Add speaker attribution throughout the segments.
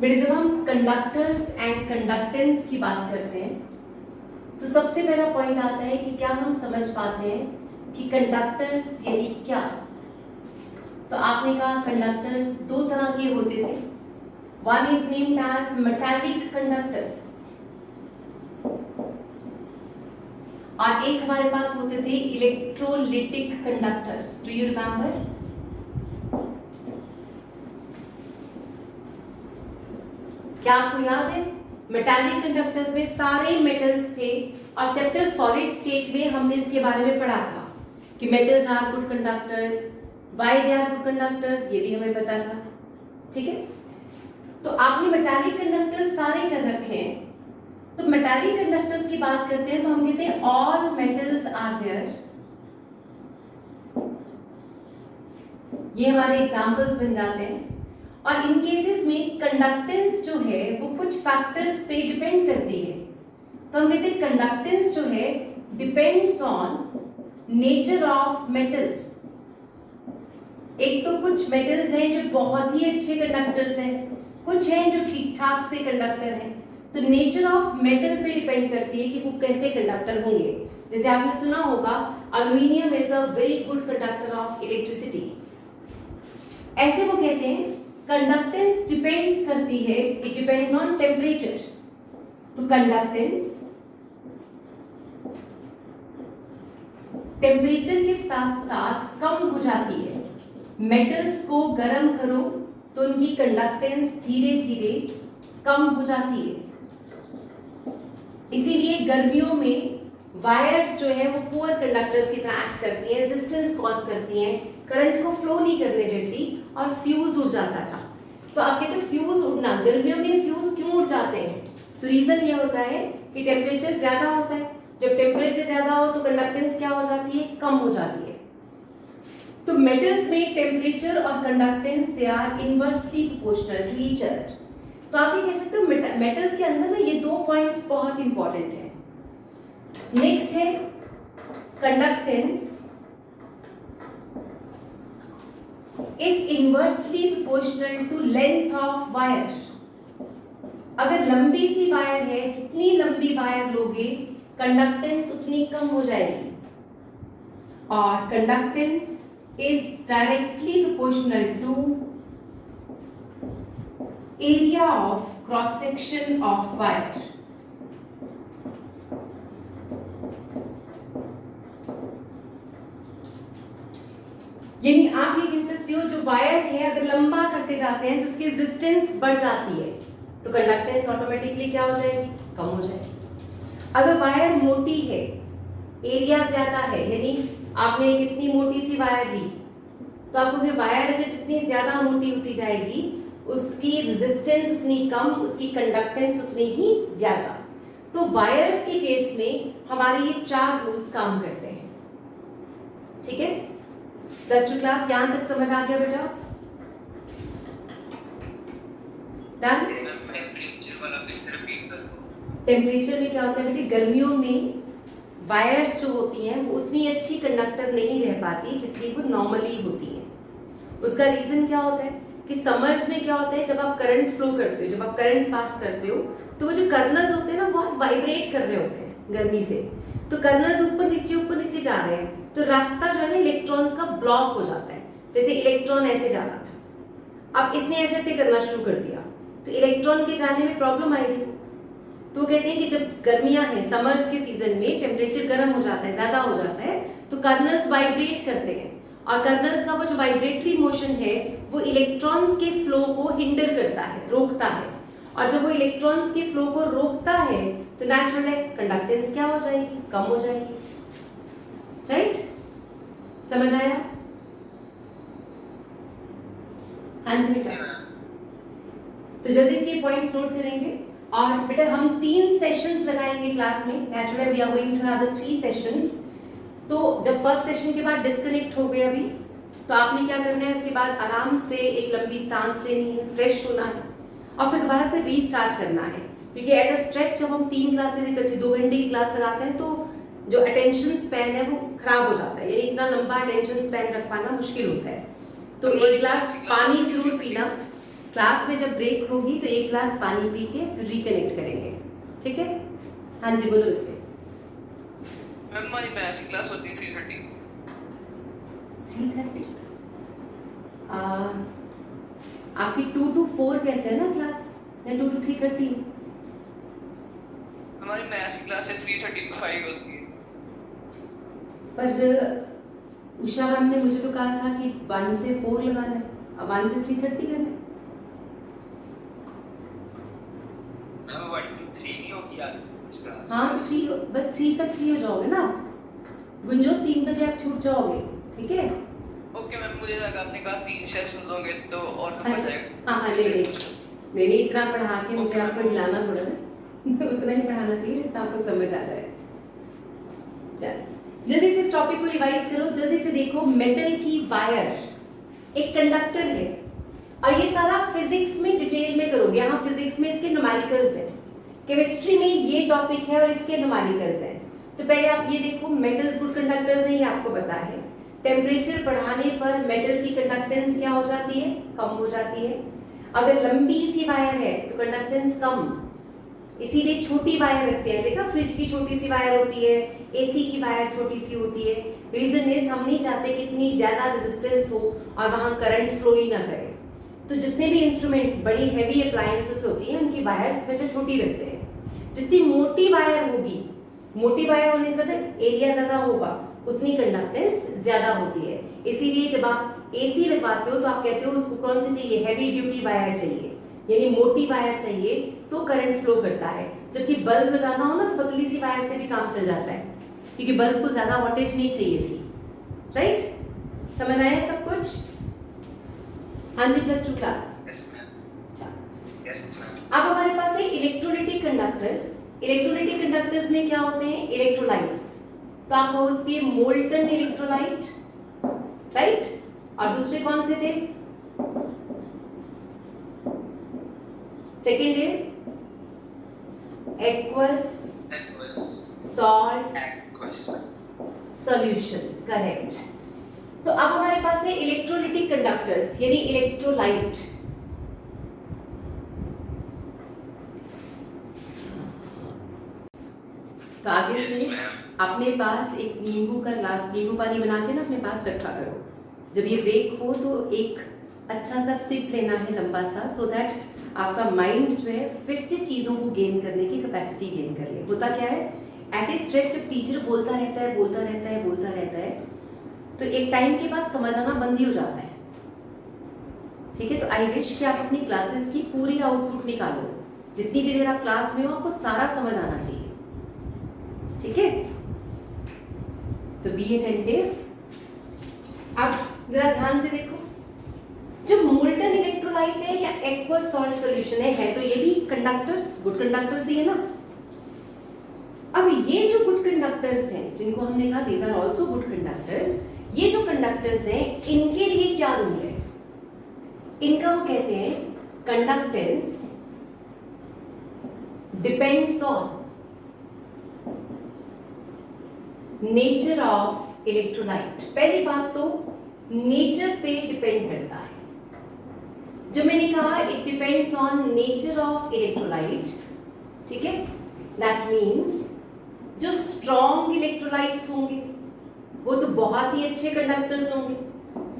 Speaker 1: बेटे जब हम कंडक्टर्स एंड कंडक्टेंस की बात करते हैं तो सबसे पहला पॉइंट आता है कि क्या हम समझ पाते हैं कि कंडक्टर्स यानी क्या। तो आपने कहा कंडक्टर्स दो तरह के होते थे, one is named as metallic conductors और एक हमारे पास होते थे electrolytic conductors. Do you remember? क्या आपको याद है? मेटालिक कंडक्टर्स में सारे मेटल्स थे और चैप्टर सॉलिड स्टेट में हमने इसके बारे में पढ़ा था कि metals are good conductors, why they are good conductors, ये भी हमें पता था। ठीक है, तो आपने मेटालिक कंडक्टर्स सारे कर रखे हैं। तो मेटालिक कंडक्टर्स की बात करते हैं तो हम कहते हैं ऑल मेटल्स आर देयर। ये हमारे एग्जांपल्स बन जाते हैं और इन केसेस में कंडक्टेंस जो है वो कुछ फैक्टर्स पे डिपेंड करती है। तो हम कहते हैं कंडक्टेंस जो है depends on nature of metal. एक तो कुछ मेटल्स हैं जो बहुत ही अच्छे कंडक्टर्स हैं, कुछ हैं जो ठीक ठाक से कंडक्टर हैं। तो नेचर ऑफ मेटल पे डिपेंड करती है कि वो कैसे कंडक्टर होंगे। जैसे आपने सुना होगा aluminium is a very good conductor of electricity. ऐसे वो कहते हैं कंडक्टेंस डिपेंड्स करती है, इट डिपेंड्स ऑन टेम्परेचर। तो कंडक्टेंस टेम्परेचर के साथ साथ कम हो जाती है। मेटल्स को गर्म करो तो उनकी कंडक्टेंस धीरे धीरे कम हो जाती है। इसीलिए गर्मियों में वायर्स जो है वो पुअर कंडक्टर्स की तरह एक्ट करती हैं, रेजिस्टेंस कॉज करती हैं, करंट को फ्लो नहीं करने देती और फ्यूज उड़ जाता था। तो आप कहते हैं फ्यूज उड़ना, गर्मियों में फ्यूज क्यों उड़ जाते हैं? तो रीजन ये होता है कि टेम्परेचर ज्यादा होता है। जब टेम्परेचर ज्यादा हो तो कंडक्टेंस क्या हो जाती है? कम हो जाती है। तो मेटल्स में टेम्परेचर और conductance they are inversely proportional to each other. तो आप ये कह सकते हो मेटल्स के अंदर ना ये दो पॉइंट्स बहुत इंपॉर्टेंट है। नेक्स्ट है conductance is inversely proportional to length of wire. अगर लंबी सी वायर है, जितनी लंबी वायर लोगे कंडक्टेंस उतनी कम हो जाएगी। और conductance is directly proportional to area of cross section of wire. यानी आप ये कह सकते हो जो वायर है अगर लंबा करते जाते हैं तो उसकी रेजिस्टेंस बढ़ जाती है, तो कंडक्टेंस ऑटोमेटिकली क्या हो जाएगी? कम हो जाएगी। अगर वायर मोटी है, एरिया ज्यादा है, यानी आपने एक इतनी मोटी सी वायर ली तो आपको वायर अगर जितनी ज्यादा मोटी होती जाएगी उसकी रेजिस्टेंस उतनी कम, उसकी कंडक्टेंस उतनी ही ज्यादा। तो वायर्स के केस में हमारे ये चार रूल्स काम करते हैं। ठीक है, प्लस टू क्लास यहां तक समझ आ गया बेटा? डन? टेम्परेचर में क्या होता है बेटे? गर्मियों में वायर्स जो होती हैं वो उतनी अच्छी कंडक्टर नहीं रह पाती जितनी वो नॉर्मली होती है। उसका रीजन क्या होता है कि समर्स में क्या होता है, जब आप करंट फ्लो करते हो, जब आप करंट पास करते हो तो वो जो कर्नल्स होते हैं ना बहुत वाइब्रेट कर रहे होते हैं गर्मी से। तो कर्नल्स ऊपर नीचे जा रहे हैं तो रास्ता जो है ना इलेक्ट्रॉन्स का ब्लॉक हो जाता है। जैसे इलेक्ट्रॉन ऐसे जाना था, अब इसने ऐसे ऐसे करना शुरू कर दिया तो इलेक्ट्रॉन के जाने में प्रॉब्लम आएगी। तो कहते हैं कि जब गर्मियां हैं, समर्स के सीजन में टेम्परेचर गर्म हो जाता है, ज्यादा हो जाता है, तो कर्नल्स वाइब्रेट करते हैं और कर्नल्स का वो जो वाइब्रेटरी मोशन है वो इलेक्ट्रॉन्स के फ्लो को हिंडर करता है, रोकता है। और जब वो इलेक्ट्रॉन्स के फ्लो को रोकता है तो नेचुरल है कंडक्टेंस क्या हो जाएगी? कम हो जाएगी। राइट? समझ आया? हाँ जी बेटा। तो जल्दी इसके पॉइंट्स नोट करेंगे और बेटा हम 3 सेशंस लगाएंगे क्लास में। Naturally we are going to have the 3 sessions. तो जब फर्स्ट सेशन के बाद डिस्कनेक्ट हो गए अभी, तो आपने क्या करना है, उसके बाद आराम से एक लंबी सांस लेनी है, फ्रेश होना है और फिर दोबारा से रीस्टार्ट करना है। क्योंकि एट अ स्ट्रेच जब हम 3 क्लासेस इकट्ठी 2 घंटे की क्लास लगाते हैं तो जो अटेंशन स्पैन है वो खराब हो जाता है, यानी इतना लंबा अटेंशन स्पैन रख पाना मुश्किल होता है। तो एक गिलास पानी जरूर पीना, क्लास में जब ब्रेक होगी तो एक ग्लास पानी पी के फिर रिकनेक्ट करेंगे, ठीक है? हाँ जी बोलो बच्चे।
Speaker 2: मैम हमारी मैथ्स की क्लास होती है 3:30।
Speaker 1: 3:30 आपकी 2 to 4 कहते हैं ना क्लास, या 2 to 3:30?
Speaker 2: हमारी मैथ्स की क्लास है 3:30 to 5 होती है।
Speaker 1: पर उषा मैम ने मुझे तो कहा था कि 1 से 4 लगाना है, अब 1 से 3:30 करना है।
Speaker 3: मैम 1 to 3 नहीं होती यार इस क्लास।
Speaker 1: हाँ तो 3, बस 3 तक फ्री हो जाओगे ना आप। गुंजो 3 बजे आप छूट जाओगे, ठीक है?
Speaker 2: ओके मैम, मुझे लगा आपने कहा 3 सेशंस होंगे तो और तो बच जाएगा।
Speaker 1: हाँ नहीं इतना पढ़ा के मुझे आपको हिलाना थोड़ा ना उतना ही पढ़ाना चाहिए जितना आपको समझ आ जाए। चल जल्दी से इस टॉपिक को रिवाइज करो, जल्दी से देखो। मेटल की वायर एक कंडक्टर है, और ये सारा फिजिक्स में डिटेल में करोगे। यहाँ फिजिक्स में इसके न्यूमेरिकल्स हैं, केमिस्ट्री में ये टॉपिक है और इसके न्यूमेरिकल्स हैं। तो पहले आप ये देखो, मेटल्स गुड कंडक्टर्स हैं, ये आपको पता है। टेम्परेचर बढ़ाने पर मेटल की कंडक्टेंस क्या हो जाती है? कम हो जाती है। अगर लंबी सी वायर है तो कंडक्टेंस कम, इसीलिए छोटी वायर रखते हैं। देखा फ्रिज की छोटी सी वायर होती है, एसी की वायर छोटी सी होती है। रीजन इज हम नहीं चाहते कि इतनी ज्यादा रेजिस्टेंस हो और वहां करंट फ्लो ही ना करे। तो जितने भी इंस्ट्रूमेंट्स, बड़ी हैवी अप्लायंसेस होती हैं, उनकी वायर्स वजह छोटी रखते हैं। जितनी मोटी वायर होगी, मोटी वायर होने से मतलब एरिया ज्यादा होगा, उतनी कंडक्टेंस ज्यादा होती है। इसीलिए जब आप एसी लगवाते हो तो आप कहते हो उसको कौन सी चाहिए? हैवी ड्यूटी वायर चाहिए, यानी मोटी वायर चाहिए तो करंट फ्लो करता है। जबकि बल्ब लगाना हो ना तो पतली सी वायर से भी काम चल जाता है, क्योंकि बल्ब को ज्यादा वोल्टेज नहीं चाहिए थी। राइट? समझ आया सब कुछ? हाँ जी, +2 class.
Speaker 3: Yes ma'am. Yes ma'am.
Speaker 1: अब हमारे पास है इलेक्ट्रोलिटिक कंडक्टर्स। इलेक्ट्रोलिटिक कंडक्टर्स में क्या होते हैं? इलेक्ट्रोलाइट्स। तो आप बोलते हैं मोल्टन इलेक्ट्रोलाइट, राइट? और दूसरे कौन से थे? Second is aqueous salt solutions, correct. तो अब हमारे पास है इलेक्ट्रोलिटिक कंडक्टर्स यानी इलेक्ट्रोलाइट। तो आगे से अपने पास एक नींबू का ग्लास, नींबू पानी बना के ना अपने पास रखा करो। जब ये ब्रेक हो तो एक अच्छा सा सिप लेना है लंबा सा, सो दैट आपका माइंड जो है फिर से चीज़ों को गेन करने की कैपेसिटी गेन कर ले। होता क्या है, एट ए स्ट्रेच जब टीचर बोलता रहता है तो एक टाइम के बाद समझ आना बंद ही हो जाता है। ठीक है? तो आई विश कि आप अपनी क्लासेस की पूरी आउटपुट निकालो। जितनी भी देर आप क्लास में हो आपको सारा समझ आना चाहिए। ठीक है? तो बी अटेंटिव। अब जरा ध्यान से देखो, जो मोल्टन इलेक्ट्रोलाइट है या एक्वस सॉल्ट सॉल्यूशन है तो ये भी कंडक्टर्स, गुड कंडक्टर्स ही है ना। अब ये जो गुड कंडक्टर्स हैं, जिनको हमने कहा these are also good conductors, ये जो कंडक्टर्स हैं इनके लिए क्या रूल है? इनका वो कहते हैं conductance depends on nature of electrolyte. पहली बात तो नेचर पे डिपेंड करता है। जब मैंने कहा it depends on nature of electrolyte, ठीक है, दैट मीन्स जो स्ट्रॉन्ग इलेक्ट्रोलाइट्स होंगे वो तो बहुत ही अच्छे कंडक्टर्स होंगे।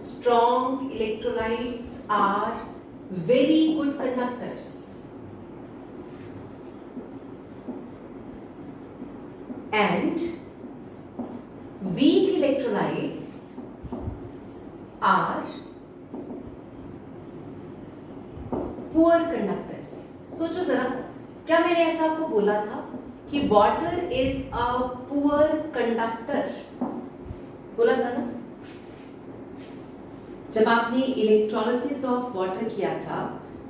Speaker 1: Strong electrolytes are very good conductors and weak electrolytes are poor conductors। सोचो जरा, क्या मैंने ऐसा आपको बोला था कि water is a poor conductor? बोला था ना? जब आपने इलेक्ट्रोलिसिस ऑफ वाटर किया था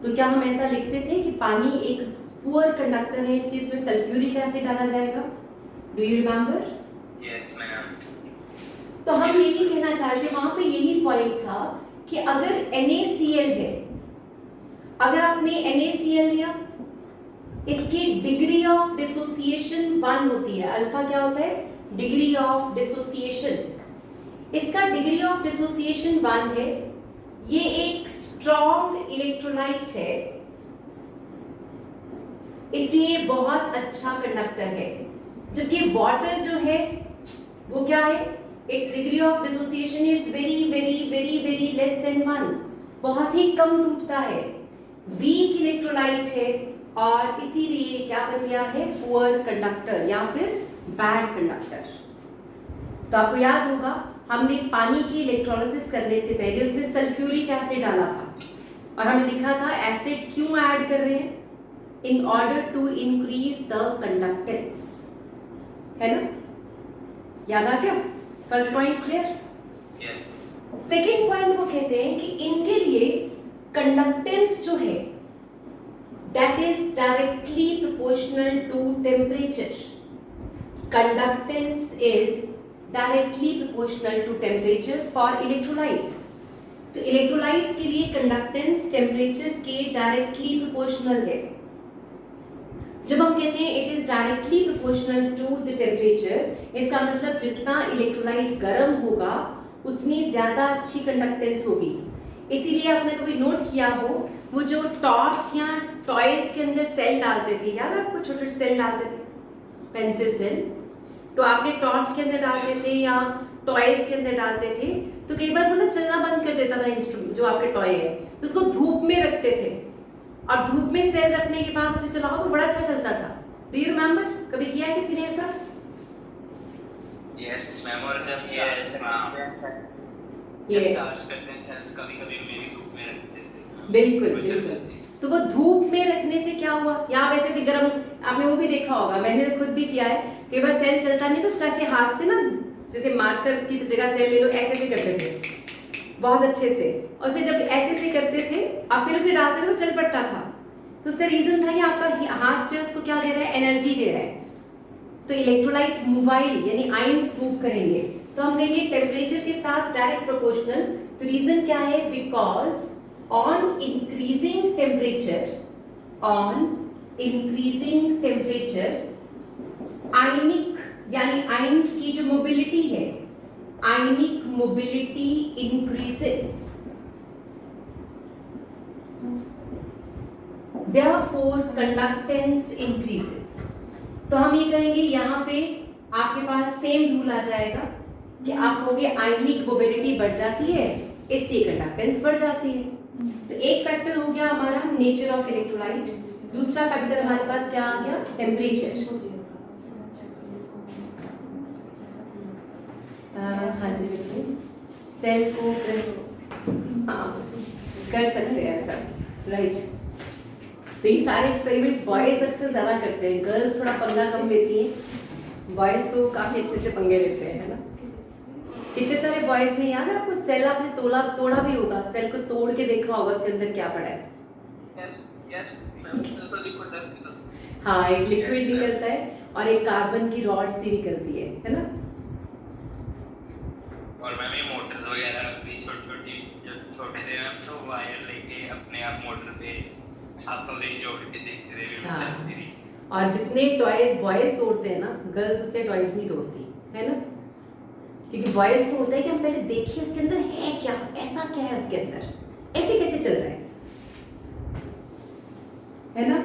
Speaker 1: तो क्या हम ऐसा लिखते थे कि पानी एक पुअर कंडक्टर है इसलिए इसमें सल्फ्यूरिक एसिड डाला जाएगा? Do you remember?
Speaker 3: Yes ma'am.
Speaker 1: तो हम यही कहना चाह रहे थे, वहां पे यही पॉइंट था कि अगर NaCl है, अगर आपने NaCl लिया, इसकी डिग्री ऑफ डिसोसिएशन 1 होती है। अल्फा क्या होता है? Degree of dissociation. इसका डिग्री ऑफ डिसोसिएशन 1 है। ये एक स्ट्रॉन्ग इलेक्ट्रोलाइट है, इसलिए बहुत अच्छा कंडक्टर है। जबकि वाटर जो है वो क्या है, it's degree of dissociation is very very very very less than 1, बहुत ही कम टूटता है, वीक इलेक्ट्रोलाइट है, और इसीलिए क्या बन गया है, पुअर कंडक्टर या फिर बैड कंडक्टर। तो आपको याद होगा हमने पानी की इलेक्ट्रोलिसिस करने से पहले उसमें सल्फ्यूरिक एसिड डाला था और हमने लिखा था एसिड क्यों ऐड कर रहे हैं, in order to increase the conductance, है ना, याद आ गया? First point clear?
Speaker 3: Yes.
Speaker 1: Second point वो कहते हैं कि इनके लिए कंडक्टेंस जो है that is directly proportional to temperature. Conductance is directly proportional to temperature for electrolytes. तो इलेक्ट्रोलाइट्स के लिए कंडक्टेंस टेम्परेचर के डायरेक्टली प्रोपोर्शनल है। जब हम कहते हैं it is directly proportional to the temperature, इसका मतलब जितना इलेक्ट्रोलाइट गर्म होगा उतनी ज्यादा अच्छी कंडक्टेंस होगी। इसीलिए आपने कभी नोट किया हो वो जो टॉर्च या टॉयज के अंदर सेल डालते थे, याद है आपको, छोटे छोटे सेल डालते थे, पेंसिल सेल, तो आपने टॉर्च के अंदर डालते थे या टॉयज के अंदर डालते थे, तो कई बार वो ना चलना बंद कर देता था इंस्ट्रूमेंट जो आपके टॉय है, तो उसको धूप में रखते थे और धूप में सेल रखने के बाद उसे चलाओ तो बड़ा अच्छा चलता था। डू यू रिमेम्बर, कभी किया है किसी ने ऐसा?
Speaker 3: यस मैम, और जब चार्ज करते हैं सेल्स कभी-कभी मेरी धूप में रखते थे।
Speaker 1: बिल्कुल बिल्कुल। तो वो धूप में रखने से क्या हुआ, यहाँ वैसे से गर्म, आपने वो भी देखा होगा, मैंने खुद भी किया है, कई बार सेल चलता नहीं तो उसका ऐसे हाथ से ना, जैसे मार्कर की जगह सेल ले लो, ऐसे से करते थे बहुत अच्छे से, और उसे जब ऐसे से करते थे और फिर उसे डालते थे वो चल पड़ता था। तो उसका रीजन था कि आपका हाथ जो है उसको क्या दे रहा है, एनर्जी दे रहा है। तो इलेक्ट्रोलाइट मोबाइल यानी आयंस मूव करेंगे, तो हम कहेंगे टेम्परेचर के साथ डायरेक्ट प्रोपोर्शनल। तो रीजन क्या है, because on increasing temperature ionic यानी आयंस की जो मोबिलिटी है, ionic mobility increases, therefore conductance increases। तो हम ये कहेंगे यहाँ पे आपके पास सेम रूल आ जाएगा कि आप कहोगे आयनिक मोबिलिटी बढ़ जाती है इसलिए कंडक्टेंस बढ़ जाती है। तो एक फैक्टर हो गया हमारा नेचर ऑफ इलेक्ट्रोलाइट, दूसरा फैक्टर हमारे पास क्या आ गया, टेम्परेचर। हाँ जी बेटे, सेल को प्रेस, हाँ कर सकते हैं ऐसा, राइट। तो ये सारे एक्सपेरिमेंट बॉयज अक्सर ज्यादा करते हैं, गर्ल्स थोड़ा पंगा कम लेती हैं, बॉयज तो काफी अच्छे से पंगे लेते हैं, है ना। कितने सारे बॉयज ने, याद है आपको, सेल आपने तोड़ा भी होगा, सेल को तोड़ के देखा होगा उसके अंदर क्या पड़ा है। हाँ, एक लिक्विड निकलता है और एक कार्बन की रॉड सी निकलती है ना।
Speaker 3: और मैम ये मोटर्स वगैरह भी छोटी जब छोटे थे मैम, तो वायर लेके अपने आप मोटर पे हाथों से ही जोड़ के देखते थे,
Speaker 1: हाँ।
Speaker 3: चलती रही।
Speaker 1: और जितने टॉयज बॉयज तोड़ते हैं ना, गर्ल्स उतने टॉयज नहीं तोड़ती, है ना, क्योंकि बॉयज को होता है कि हम पहले देखिए उसके अंदर है क्या, ऐसा क्या है उसके अंदर, ऐसे कैसे चल रहा है ना।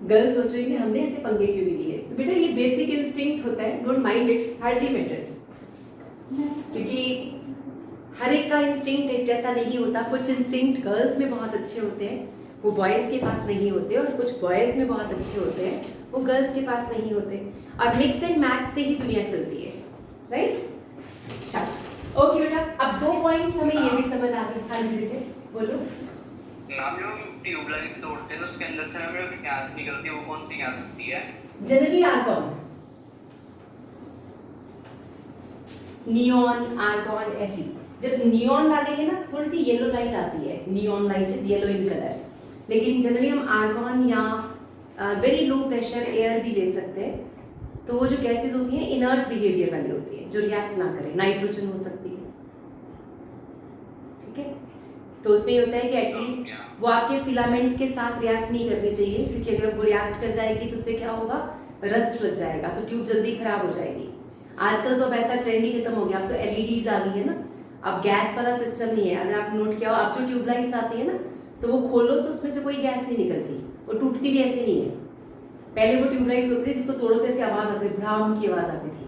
Speaker 1: गर्ल्स सोच रही है हमने ऐसे पंगे क्यों नहीं लिए। तो बेटा ये बेसिक इंस्टिंक्ट होता है, don't mind it, hardly matters, क्योंकि हर एक का इंस्टिंक्ट एक जैसा नहीं होता। कुछ इंस्टिंक्ट गर्ल्स में बहुत अच्छे होते हैं, वो बॉयज के पास नहीं होते, और कुछ बॉयज में बहुत अच्छे होते हैं, वो गर्ल्स के पास नहीं होते। और मिक्स एंड मैच से ही दुनिया चलती है, राइट। चलो ओके बेटा, अब 2 पॉइंट्स हमें ये भी समझ आ गए। हाँ जी बेटे बोलो।
Speaker 2: नाम जो ट्यूबलाइट तोड़ते हैं तो उसके अंदर से हमें जो गैस निकलती है वो कौन सी गैस होती है?
Speaker 1: जनरली आर्गन, नियॉन, आर्गन, ऐसी। जब नियॉन डालेंगे ना थोड़ी सी येलो लाइट आती है, neon light is yellow in colour, लेकिन जनरली हम आर्गन या वेरी लो प्रेशर एयर भी ले सकते हैं। तो वो जो गैसेस होती हैं इनर्ट बिहेवियर वाली होती है, जो रिएक्ट ना करे, नाइट्रोजन हो सकती है, ठीक है। तो उसमें ये होता है कि एटलीस्ट वो आपके फिलामेंट के साथ रिएक्ट नहीं करनी चाहिए, क्योंकि अगर वो रिएक्ट कर जाएगी तो उससे क्या होगा, रस्ट लग जाएगा, तो ट्यूब जल्दी खराब हो जाएगी। आजकल तो अब ऐसा ट्रेंड ही खत्म हो गया, अब तो एलईडीज आ गई है ना, अब गैस वाला सिस्टम नहीं है। अगर आप नोट किया हो, आप जो ट्यूबलाइट्स आती है ना, तो वो खोलो तो उसमें से कोई गैस नहीं निकलती, वो टूटती भी ऐसे नहीं है। पहले वो ट्यूबलाइट्स होती थी जिसको तोड़ो तो ऐसी आवाज आती थी, भ्राम की आवाज आती थी।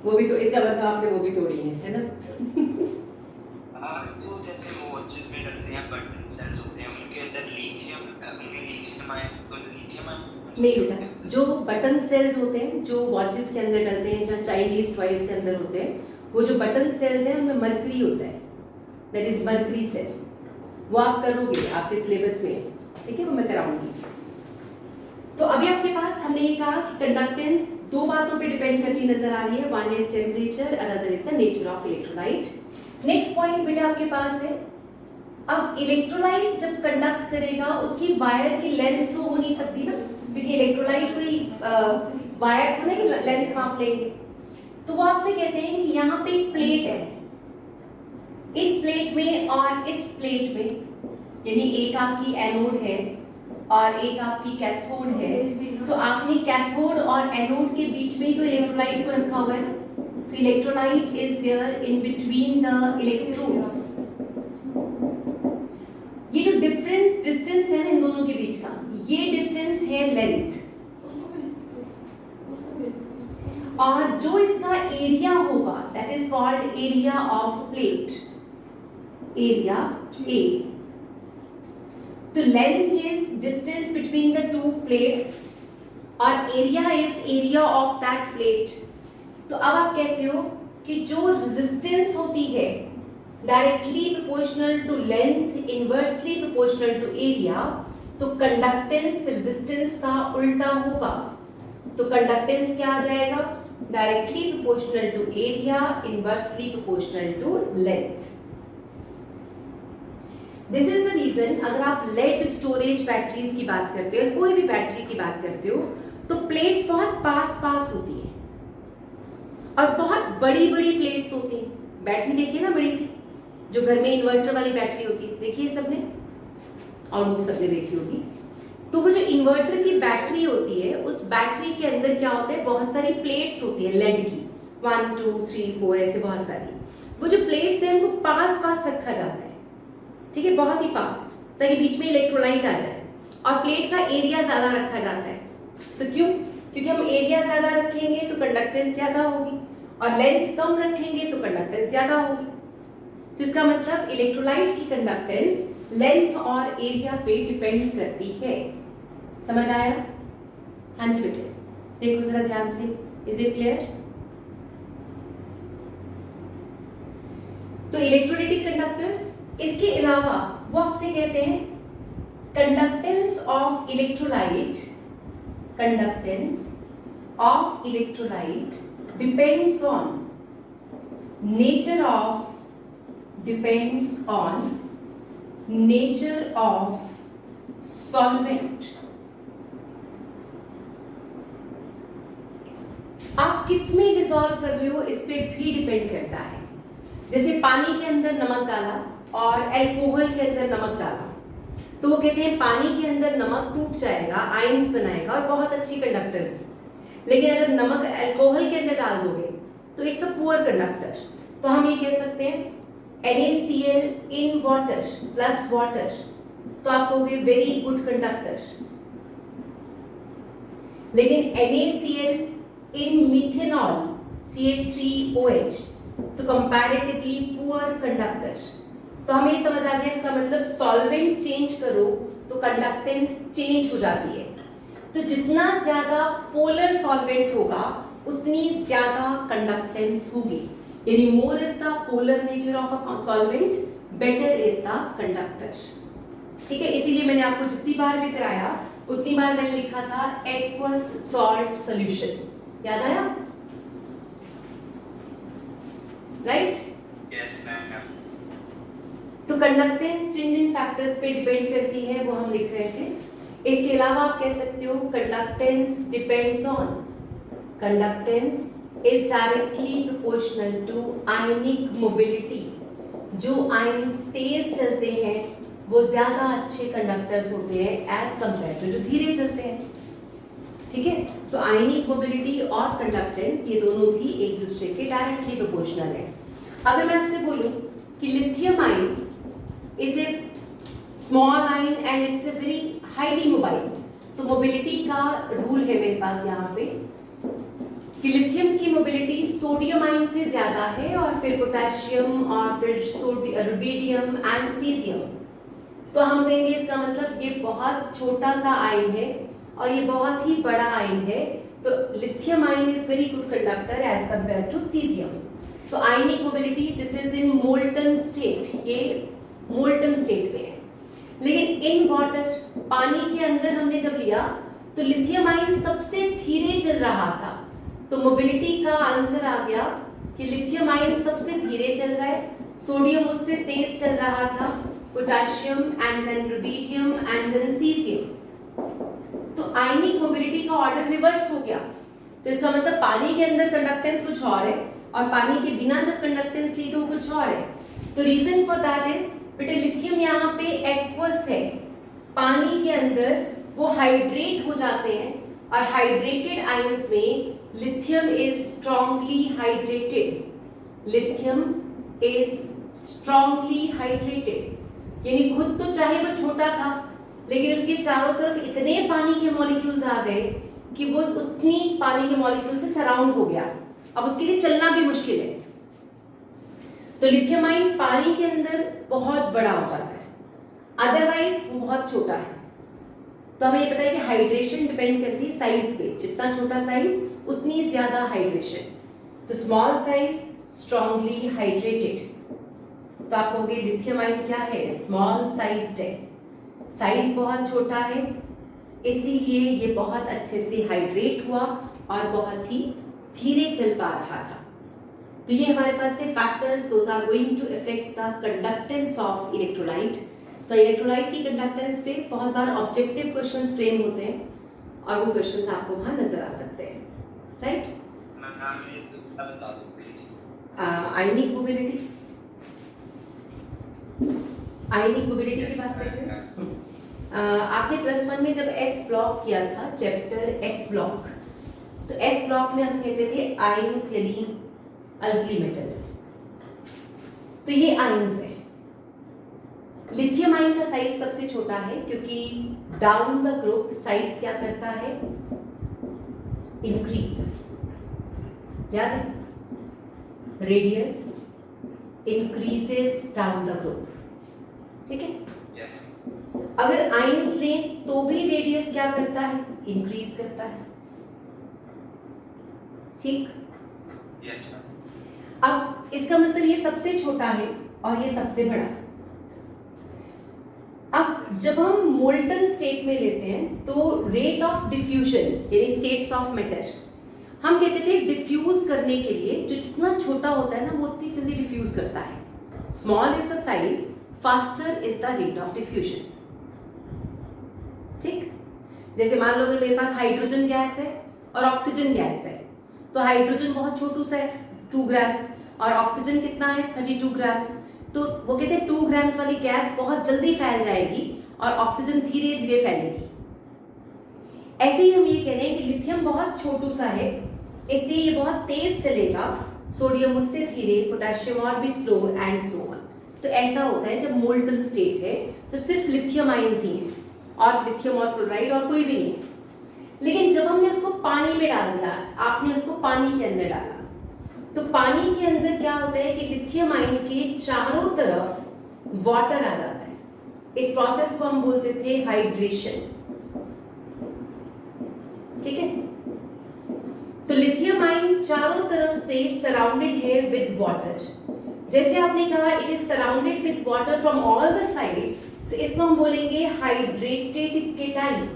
Speaker 1: वो भी तो इसका मतलब आपने वो भी तोड़ी है ना?
Speaker 3: तो जैसे वो वॉचेस में डलते हैं बटन सेल्स होते हैं, उनके अंदर लिथियम आयन
Speaker 1: नहीं बेटा, जो बटन सेल्स होते हैं जो वॉचेस के अंदर डलते हैं, जो चाइनीज टॉयज के अंदर होते हैं, वो जो बटन सेल्स हैं उनमें मरकरी होता है, दैट इज मरकरी सेल। वो आप करोगे, आपके सिलेबस में, ठीक है, वो मैं कराऊंगी। तो अभी आपके पास हमने ये कहा कि कंडक्टेंस दो बातों पे डिपेंड करती नजर आ रही है, one is temperature, another is the nature of electrolyte. Next point बेटा आपके पास है, अब इलेक्ट्रोलाइट जब कंडक्ट करेगा उसकी वायर की लेंथ तो हो नहीं सकती ना, क्योंकि इलेक्ट्रोलाइट कोई वायर तो नहीं कि लेंथ माप लेंगे। तो वो आपसे कहते हैं कि यहाँ पे एक प्लेट है, इस प्लेट में और इस प्लेट में, यानी एक आपकी एनोड है और एक आपकी कैथोड है, तो आपने कैथोड और एनोड के बीच में ही तो इलेक्ट्रोलाइट को रखा हुआ है ना, तो electrolyte is there in between the electrodes. ये जो डिस्टेंस है ना इन दोनों के बीच का, ये डिस्टेंस है लेंथ, और जो इसका एरिया होगा that is called area of plate, area A. तो length is distance between the two plates और area is area of that plate. तो अब आप कहते हो कि जो रेजिस्टेंस होती है directly proportional to length, inversely proportional to area, तो कंडक्टेंस रेजिस्टेंस का उल्टा होगा। तो कंडक्टेंस क्या आ जाएगा? Directly proportional to area, inversely proportional to length. This is the reason, अगर आप लेड स्टोरेज बैटरीज की बात करते हो, कोई भी बैटरी की बात करते हो, तो प्लेट्स बहुत पास पास होती हैं और बहुत बड़ी बड़ी प्लेट्स होती हैं। बैटरी देखिए ना बड़ी सी, जो घर में इन्वर्टर वाली बैटरी होती है, देखिए सबने, ऑलमोस्ट सबने देखी होगी। तो वो जो इन्वर्टर की बैटरी होती है, उस बैटरी के अंदर क्या होता है, बहुत सारी प्लेट्स होती है लेड की, 1 2 3 4 ऐसे बहुत सारी। वो जो प्लेट्स हैं उनको पास पास रखा जाता है, ठीक है, बहुत ही पास, ताकि बीच में इलेक्ट्रोलाइट आ जाए, और प्लेट का एरिया ज्यादा रखा जाता है। तो क्यों? क्योंकि हम एरिया ज्यादा रखेंगे तो कंडक्टेंस ज्यादा होगी, और लेंथ कम रखेंगे तो कंडक्टेंस ज्यादा होगी। तो इसका मतलब इलेक्ट्रोलाइट की कंडक्टेंस लेंथ और एरिया पे डिपेंड करती है। समझ आया? हाँ जी बेटे, देखो जरा ध्यान से, इज इट क्लियर? तो इलेक्ट्रोलाइटिक कंडक्टर्स, इसके अलावा वो आपसे कहते हैं conductance of electrolyte, conductance of electrolyte depends on nature of, depends on nature of solvent. आप किस में डिसॉल्व कर रहे हो इस पे भी डिपेंड करता है। जैसे पानी के अंदर नमक डाला और अल्कोहल के अंदर नमक डाला, तो वो कहते हैं पानी के अंदर नमक टूट जाएगा, आयंस बनाएगा और बहुत अच्छी कंडक्टर्स। लेकिन अगर नमक अल्कोहल के अंदर डाल दोगे तो इट्स अ पुअर कंडक्टर। तो हम ये कह सकते हैं NaCl in water plus water, तो आप कहोगे वेरी गुड कंडक्टर। लेकिन NaCl इन मिथेनॉल CH3OH, तो कंपैरेटिवली पुअर कंडक्टर। तो हमें ये समझ आ गया, इसका मतलब सॉल्वेंट चेंज करो तो कंडक्टेंस चेंज हो जाती है। तो जितना ज्यादा पोलर सॉल्वेंट होगा उतनी ज्यादा कंडक्टेंस होगी, यानी more is the polar nature of a solvent, better is the conductor. ठीक है, इसीलिए मैंने आपको जितनी बार भी कराया उतनी बार मैंने लिखा था एक्वस सॉल्ट सॉल्यूशन, याद आया? राइट?
Speaker 3: Yes ma'am.
Speaker 1: तो कंडक्टेंस जिन जिन फैक्टर्स पे डिपेंड करती है वो हम लिख रहे थे। इसके अलावा आप कह सकते हो conductance depends on, conductance is directly proportional to ionic mobility. जो आयंस तेज चलते हैं वो ज्यादा अच्छे कंडक्टर्स होते हैं एज कंपेयर टू जो धीरे चलते हैं। ठीक है, तो आयनिक मोबिलिटी और कंडक्टेंस ये दोनों भी एक दूसरे के डायरेक्टली प्रोपोर्शनल है। अगर मैं आपसे बोलूं कि lithium ion is a small ion and it's a very highly mobile, तो मोबिलिटी का रूल है मेरे पास यहाँ पे कि लिथियम की मोबिलिटी सोडियम आयन से ज्यादा है और फिर पोटेशियम और फिर रुबिडियम एंड सीजियम। तो हम कहेंगे इसका मतलब ये बहुत छोटा सा आयन है और ये बहुत ही बड़ा आयन है, तो lithium ion is very good conductor as compare to caesium. तो ionic mobility this is in molten state, ये मोल्टन स्टेट में है। लेकिन इन वाटर, पानी के अंदर हमने जब लिया तो लिथियम आयन सबसे धीरे चल रहा था, तो मोबिलिटी का आंसर आ गया कि लिथियम आयन सबसे धीरे चल रहा है, सोडियम उससे तेज चल रहा था, potassium and then rubidium and then caesium. तो आयनिक मोबिलिटी का ऑर्डर रिवर्स हो गया। तो इसका मतलब पानी के अंदर कंडक्टेंस कुछ और है और पानी के बिना जब कंडक्टेंस ली तो वो कुछ और है। तो रीजन फॉर दैट इज बेटे लिथियम यहाँ पे एक्वस है, पानी के अंदर वो हाइड्रेट हो जाते हैं और हाइड्रेटेड आयंस में lithium is strongly hydrated. Lithium is strongly hydrated, यानी खुद तो चाहे वो छोटा था लेकिन उसके चारों तरफ इतने पानी के मॉलिक्यूल्स आ गए कि वो उतनी पानी के मॉलिक्यूल से सराउंड हो गया, अब उसके लिए चलना भी मुश्किल है। तो लिथियम आयन पानी के अंदर बहुत बड़ा हो जाता है, अदरवाइज वो बहुत छोटा है। तो हमें ये पता है कि हाइड्रेशन डिपेंड करती है साइज पे, जितना छोटा साइज उतनी ज्यादा हाइड्रेशन। तो स्मॉल साइज स्ट्रांगली हाइड्रेटेड। तो आप कहोगे लिथियम आयन क्या है? स्मॉल साइज्ड है, साइज बहुत छोटा है, इसीलिए ये बहुत अच्छे से हाइड्रेट हुआ और बहुत ही धीरे चल पा रहा था। तो ये हमारे पास थे factors, those are going to affect the conductance of electrolyte. तो इलेक्ट्रोलाइट की कंडक्टेंस पे बहुत बार ऑब्जेक्टिव क्वेश्चंस फ्रेम होते हैं और वो क्वेश्चंस आपको वहां नजर आ सकते हैं, राइट?
Speaker 3: बता दो please.
Speaker 1: Ionic mobility, ionic mobility की बात कर रहे हैं। आपने +1 में जब एस ब्लॉक किया था, चैप्टर एस ब्लॉक, तो एस ब्लॉक में हम कहते थे आयंस यानी अल्कली मेटल्स। तो ये आयंस है। लिथियम आयन का साइज सबसे छोटा है क्योंकि डाउन द ग्रुप साइज क्या करता है? इंक्रीज। याद है? Radius increases down the group, ठीक है?
Speaker 3: यस।
Speaker 1: अगर आयंस लें तो भी रेडियस क्या करता है? इंक्रीज करता है, ठीक?
Speaker 3: यस।
Speaker 1: अब इसका मतलब ये सबसे छोटा है और ये सबसे बड़ा। अब जब हम मोल्टन स्टेट में लेते हैं तो रेट ऑफ डिफ्यूजन यानी स्टेट्स ऑफ मैटर, हम कहते थे डिफ्यूज करने के लिए जो जितना छोटा होता है ना वो उतनी जल्दी डिफ्यूज करता है। Small is the size, faster is the rate of diffusion, ठीक? जैसे मान लो अगर मेरे पास हाइड्रोजन गैस है और ऑक्सीजन गैस है, तो हाइड्रोजन बहुत छोटू सा है 2 ग्राम्स और ऑक्सीजन कितना है 32 ग्राम्स। तो वो कहते हैं 2 ग्राम्स वाली गैस बहुत जल्दी फैल जाएगी और ऑक्सीजन धीरे धीरे फैलेगी। ऐसे ही हम ये कह रहे हैं कि लिथियम बहुत छोटू सा है इसलिए ये बहुत तेज चलेगा, सोडियम उससे धीरे, पोटेशियम और भी स्लो एंड सो ऑन। तो ऐसा होता है जब मोल्टन स्टेट है तो सिर्फ लिथियम आयंस ही हैं और लिथियम और क्लोराइड और कोई भी नहीं है। लेकिन जब हमने उसको पानी में डाल दिया, आपने उसको पानी के अंदर डाला, तो पानी के अंदर क्या होता है कि लिथियम आयन के चारों तरफ वाटर आ जाता है। इस प्रोसेस को हम बोलते थे हाइड्रेशन, ठीक है? तो लिथियम आयन चारों तरफ से सराउंडेड है विद वाटर। जैसे आपने कहा it is surrounded with water from all the sides, तो इसको हम बोलेंगे हाइड्रेटेड केटाइन।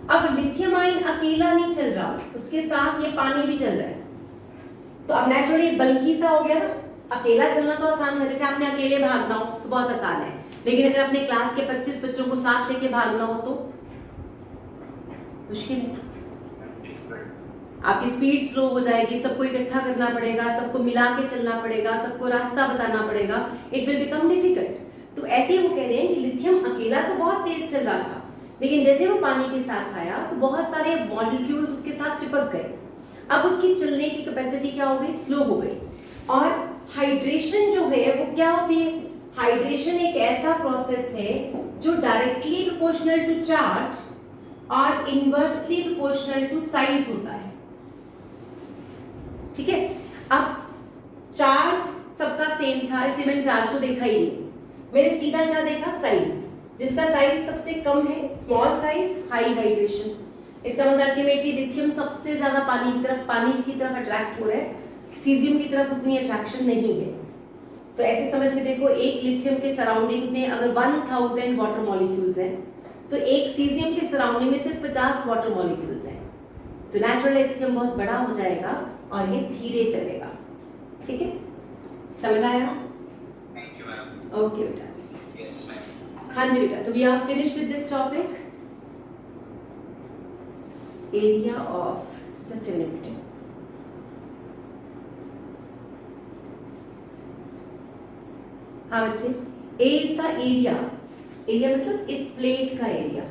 Speaker 1: अब लिथियम आयन अकेला नहीं चल रहा, उसके साथ ये पानी भी चल रहा है, तो अब नेचुरली बल्कि सा हो गया। अकेला चलना तो आसान है, जैसे आपने अकेले भागना हो तो बहुत आसान है, लेकिन अगर अपने क्लास के 25 बच्चों को साथ लेके भागना हो तो मुश्किल है। आपकी स्पीड स्लो हो जाएगी, सबको इकट्ठा करना पड़ेगा, सबको मिला के चलना पड़ेगा, सबको रास्ता बताना पड़ेगा, इट विल बिकम डिफिकल्ट। तो ऐसे वो कह रहे हैं कि लिथियम अकेला तो बहुत तेज चल रहा था, लेकिन जैसे वो पानी के साथ आया तो बहुत सारे मॉलिक्यूल्स उसके साथ चिपक गए। अब उसकी चलने की कैपेसिटी क्या हो गई, स्लो हो गई। और हाइड्रेशन जो है वो क्या होती है, हाइड्रेशन एक ऐसा प्रोसेस है जो डायरेक्टली प्रोपोर्शनल टू चार्ज और इनवर्सली प्रोपोर्शनल टू साइज होता है। ठीक है, अब चार्ज सबका सेम था इसलिए मैंने चार्ज को देखा ही नहीं, मैंने सीधा क्या देखा, साइज। जिसका साइज सबसे कम है, स्मॉल साइज, हाई हाइड्रेशन। इसका मतलब अल्टीमेटली लिथियम सबसे ज्यादा पानी इसकी तरफ अट्रैक्ट हो रहा है, सीजियम की तरफ उतनी अट्रैक्शन नहीं है। तो ऐसे समझ के देखो, एक लिथियम के सराउंडिंग्स में अगर 1000 वाटर मॉलिक्यूल्स हैं तो एक सीजियम के सराउंडिंग में सिर्फ 50 वाटर मॉलिक्यूल्स हैं। तो नेचुरल लिथियम बहुत बड़ा हो जाएगा और ये धीरे चलेगा। ठीक है, समझ आया?
Speaker 3: Thank you ma'am.
Speaker 1: ओके बेटा।
Speaker 3: Yes ma'am.
Speaker 1: हाँ जी बेटा, तो we are finish with this topic, area of, just a minute. हाँ बच्चे, A is the area, area मतलब इस प्लेट का एरिया,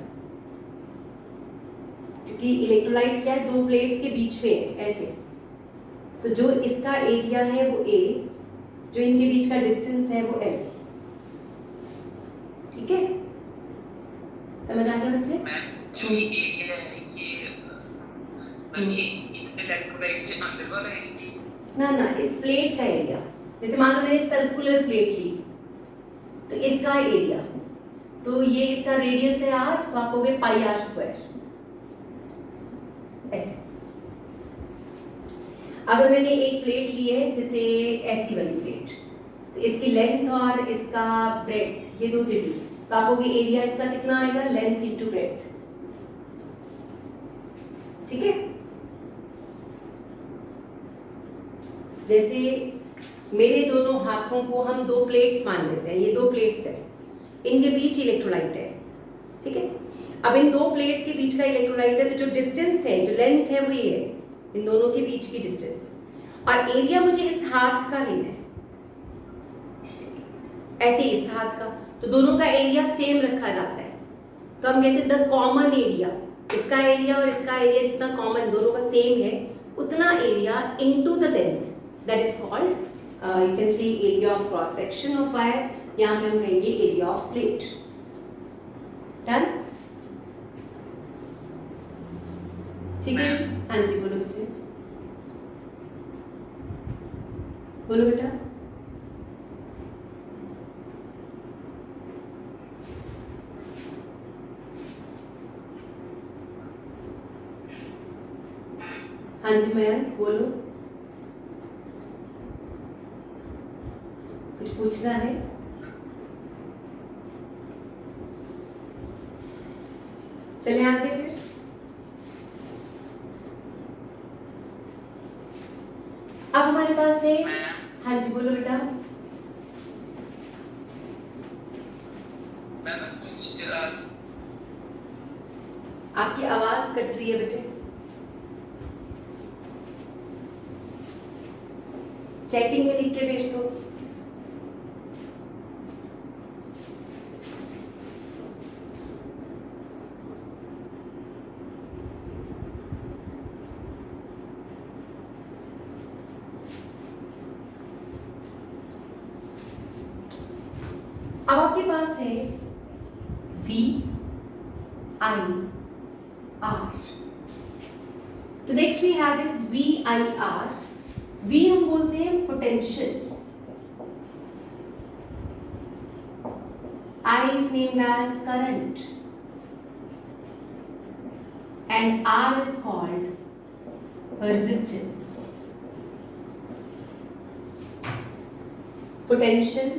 Speaker 1: क्योंकि इलेक्ट्रोलाइट क्या है, दो प्लेट्स के बीच में है ऐसे, तो जो इसका एरिया है वो ए, जो इनके बीच का डिस्टेंस है वो एल। ठीक है, समझ आ गया बच्चे?
Speaker 2: मैम जो ये एरिया है ये इलेक्ट्रोलाइट के अंदर वाला है
Speaker 1: ना ना, इस प्लेट का एरिया, जैसे मान लो मैंने सर्कुलर प्लेट ली तो इसका एरिया, तो ये इसका रेडियस है r, तो आप कहोगे पाई r स्क्वायर। ऐसे अगर मैंने एक प्लेट ली है जैसे ऐसी वाली प्लेट, तो इसकी लेंथ और इसका ब्रेड्थ ये दो दे दी, तो आप कहोगे एरिया इसका कितना आएगा, लेंथ इंटू ब्रेड्थ। ठीक है, जैसे मेरे दोनों हाथों को हम दो प्लेट्स मान लेते हैं, ये दो प्लेट्स है, इनके बीच इलेक्ट्रोलाइट है। ठीक है, अब इन दो प्लेट्स के बीच का इलेक्ट्रोलाइट है, तो जो डिस्टेंस है, जो लेंथ है वो ये है, इन दोनों के बीच की डिस्टेंस, और एरिया मुझे इस हाथ का लेना है, ऐसे इस हाथ का, तो दोनों का एरिया सेम रखा जाता है, तो हम कहते हैं द कॉमन एरिया, इसका एरिया और इसका एरिया जितना कॉमन दोनों का सेम है उतना area into the length, that is called you can see area of cross section of wire, यहाँ पे हम कहेंगे एरिया ऑफ प्लेट। डन? ठीक है जी, हाँ जी बोलो बच्चे, बोलो बेटा। हाँ जी मयंक बोलो, कुछ पूछना है? चले आगे फिर। अब हमारे पास है, हाँ जी बोलो बेटा। आपकी आवाज कट रही है बेटे, चैटिंग में लिख के भेज दो। अब आपके पास है V I R, तो next we have is V I R। V हम बोलते हैं potential, I is named as current and R is called resistance. Potential,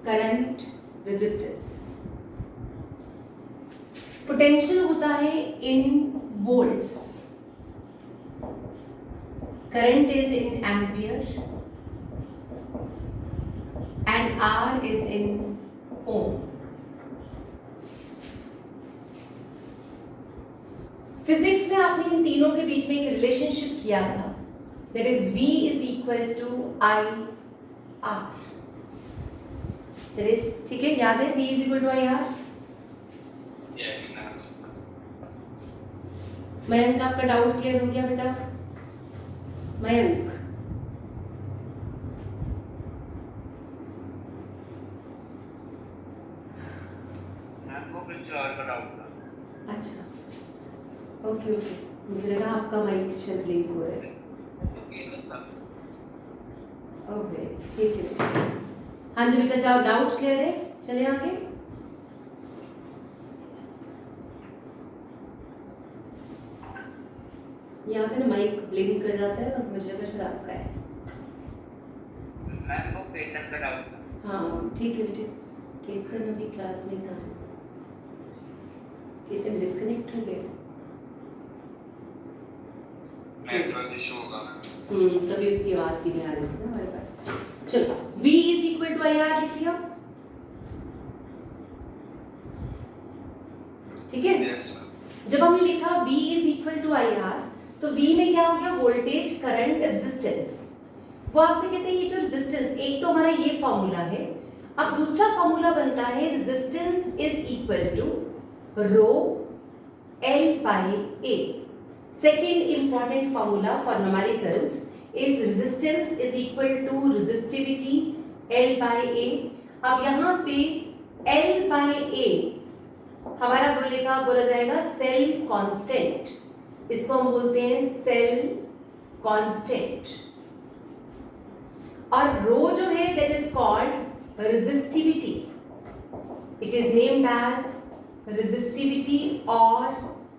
Speaker 1: current, resistance. Potential होता है in volts, current is in ampere and R is in ohm. Physics में आपने इन तीनों के बीच में एक रिलेशनशिप किया था, that is V is equal to I R, that is, ठीक है, याद है V is equal to I R?
Speaker 3: Yes ma'am.
Speaker 1: Mayank आपका डाउट क्लियर हो गया बेटा? मयंक
Speaker 2: मैम वो कुछ और का डाउट था।
Speaker 1: अच्छा, ओके ओके, मुझे लगा आपका माइक शायद ब्लिंक हो रहा है। ओके ठीक है बेटा। हाँ जी बेटा, जाओ, डाउट क्लियर है, चले आगे। यहाँ पे ना माइक ब्लिंक कर जाता है और मुझे लगा शायद आपका है।
Speaker 2: मैम वो पेटर्न का डाउट था।
Speaker 1: हाँ ठीक है बेटे। केतन अभी क्लास में कहाँ है? केतन डिस्कनेक्ट हो गया?
Speaker 3: नेटवर्क इशू होगा।
Speaker 1: तभी उसकी आवाज की नहीं आ रही थी ना हमारे पास। चलो, V is equal to I R लिख लिया, ठीक है?
Speaker 3: यस
Speaker 1: जब हमने लिखा V is equal to I R, तो V में क्या हो गया? Voltage, current, resistance. वो आपसे कहते हैं ये जो रेजिस्टेंस, एक तो हमारा ये फॉर्मूला है, अब दूसरा फॉर्मूला बनता है resistance is equal to rho L by A। Second important formula for numericals is resistance is equal to resistivity L by A। अब यहाँ पे L by A हमारा बोला जाएगा सेल कांस्टेंट, इसको हम बोलते हैं सेल कांस्टेंट। और रो जो है that is called resistivity, it is named as resistivity or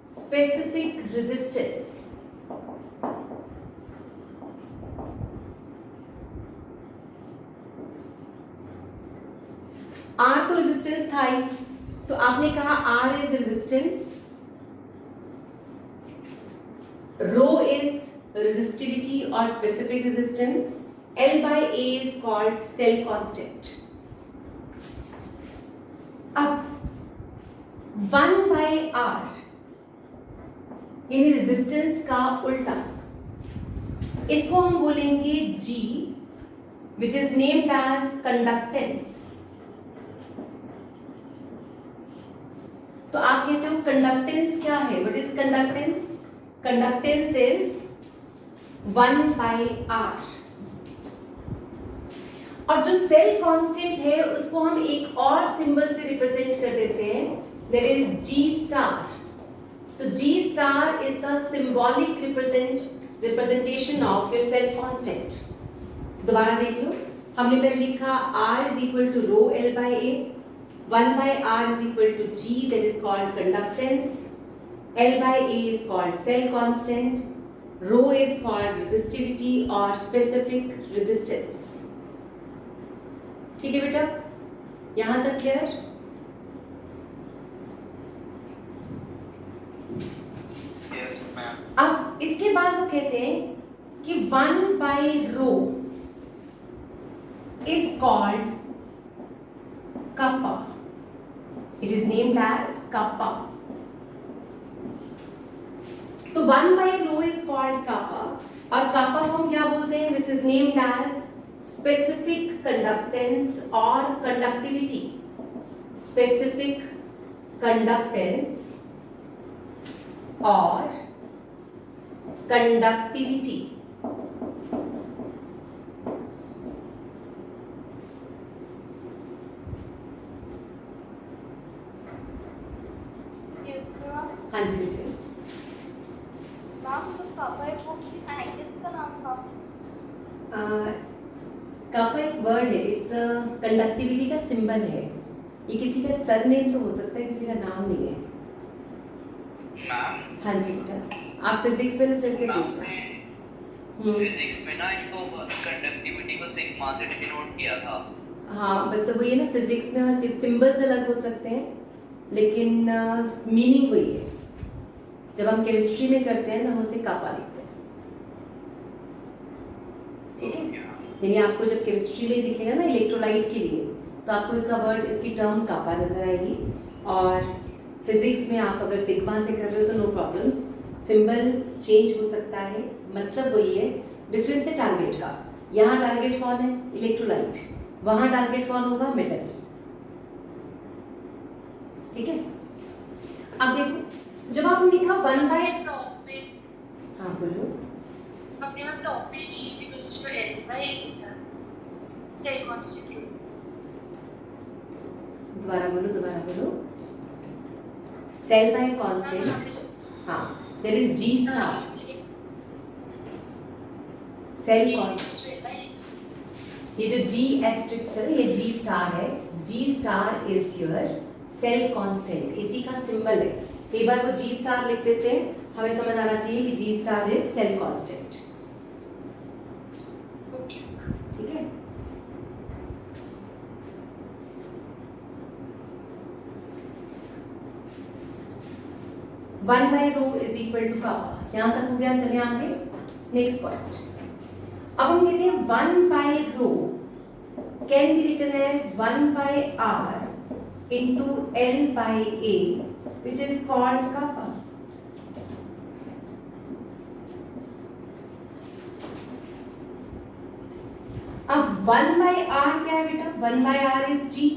Speaker 1: specific resistance। R तो रेजिस्टेंस था ही, तो आपने कहा R is resistance, rho is resistivity और specific resistance, L by A is called cell constant। अब 1 by R यानी resistance का उल्टा, इसको हम बोलेंगे G, which is named as conductance. तो आप कहते हो कंडक्टेंस क्या है? What is conductance? Conductance is 1 by R। और जो सेल कांस्टेंट है उसको हम एक और सिंबल से रिप्रेजेंट कर देते हैं, दैट इज G स्टार। तो G star is the symbolic representation of your cell constant। दोबारा देख लो, हमने पहले लिखा R is equal to rho L by A, 1 by R is equal to G, that is called conductance, L by A is called cell constant, rho is called resistivity or specific resistance। ठीक है बेटा, यहां तक clear? अब इसके बाद वो कहते हैं कि 1 by rho is called kappa, it is named as kappa। तो 1 by rho is called kappa, और kappa को हम क्या बोलते हैं? This is named as specific conductance or conductivity, specific conductance और conductivity। हाँ जी बेटे।
Speaker 4: मैम तो कापा वो किसी साइंटिस्ट का नाम था?
Speaker 1: कापा एक वर्ड है, इट्स कंडक्टिविटी का सिंबल है। ये किसी का सरनेम तो हो सकता है, किसी का नाम नहीं है।
Speaker 2: मैम
Speaker 1: हाँ जी बेटा, आप फिजिक्स वाले सर से पूछना।
Speaker 2: फिजिक्स में ना इसको कंडक्टिविटी को सिग्मा से डिनोट किया था।
Speaker 1: हाँ मतलब वही है ना, फिजिक्स में हर सिंबल्स अलग हो सकते हैं लेकिन मीनिंग वही है। जब हम केमिस्ट्री में करते हैं ना, हम उसे कापा लिखते हैं, ठीक है? यानी आपको जब केमिस्ट्री में दिखेगा ना इलेक्ट्रोलाइट के लिए, तो आपको इसका वर्ड, इसकी टर्म कापा नजर आएगी। और फिजिक्स में आप अगर सिग्मा से कर रहे हो तो नो प्रॉब्लम्स, सिंबल चेंज हो सकता है, मतलब वही है। डिफरेंस है टारगेट का। यहाँ टारगेट कौन है? इलेक्ट्रोलाइट। वहाँ टारगेट कौन होगा? मेटल। ठीक है, अब देखो, जब आपने लिखा 1 by हाँ बोलो।
Speaker 4: अपने आप टॉप पे G is equals to L by A था सेल कांस्टेंट।
Speaker 1: दोबारा बोलो। सेल बाय कांस्टेंट, हाँ there is G star, cell constant. ये जो जी एस्ट्रिक्स है ये जी स्टार है, G star is your cell constant, इसी का सिंबल है। कई बार वो जी स्टार लिख देते हैं, हमें समझ आना चाहिए कि G star is cell constant. ठीक है, one by rho is equal to kappa. यहां तक हो गया, चलिए आगे नेक्स्ट पॉइंट। अब हम कहते हैं one by rho can be written as one by R into L by A which is called kappa. अब वन बाय आर क्या है बेटा? One by R is G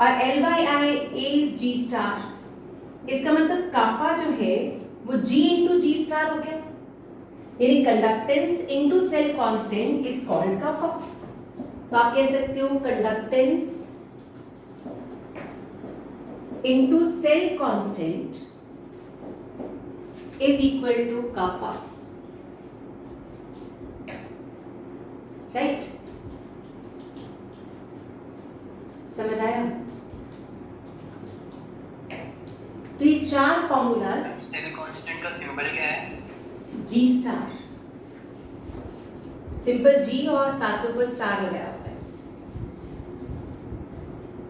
Speaker 1: और L by I A is G star. इसका मतलब कापा जो है वो G इंटू जी स्टार हो गया, यानी conductance into cell constant is called kappa. तो आप कह सकते हो conductance into cell constant is equal to kappa, right? समझ आया? तो ये चार फॉर्मूलाज,
Speaker 2: सेल कांस्टेंट का सिंबल क्या है?
Speaker 1: जी स्टार, सिंपल जी और साथ में ऊपर स्टार लगाया होता है,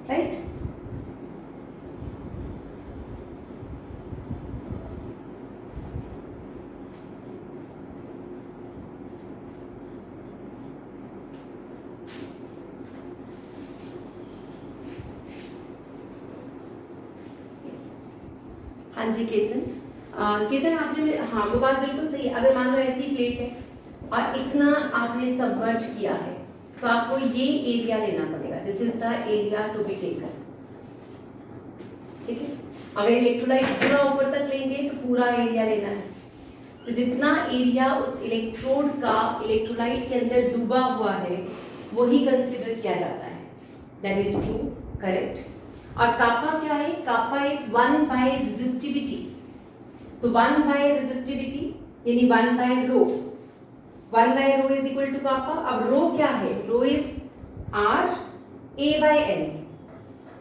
Speaker 1: राइट? हाँ जी केतन, केतन आपने, हाँ वो बात बिल्कुल सही है। अगर मान लो ऐसी प्लेट है और इतना आपने सबमर्ज किया है तो आपको ये एरिया लेना पड़ेगा। This is the area to be taken, ठीक है? अगर इलेक्ट्रोलाइट पूरा ऊपर तक लेंगे तो पूरा एरिया लेना है। तो जितना एरिया उस इलेक्ट्रोड का इलेक्ट्रोलाइट के अंदर डूबा हुआ है वही कंसिडर किया जाता है। That is true, correct. और कापा क्या है? Kappa is one by resistivity. तो वन बाय रेजिस्टिविटी यानी one by rho, one by rho is equal to kappa. अब रो क्या है? Rho is R A by L.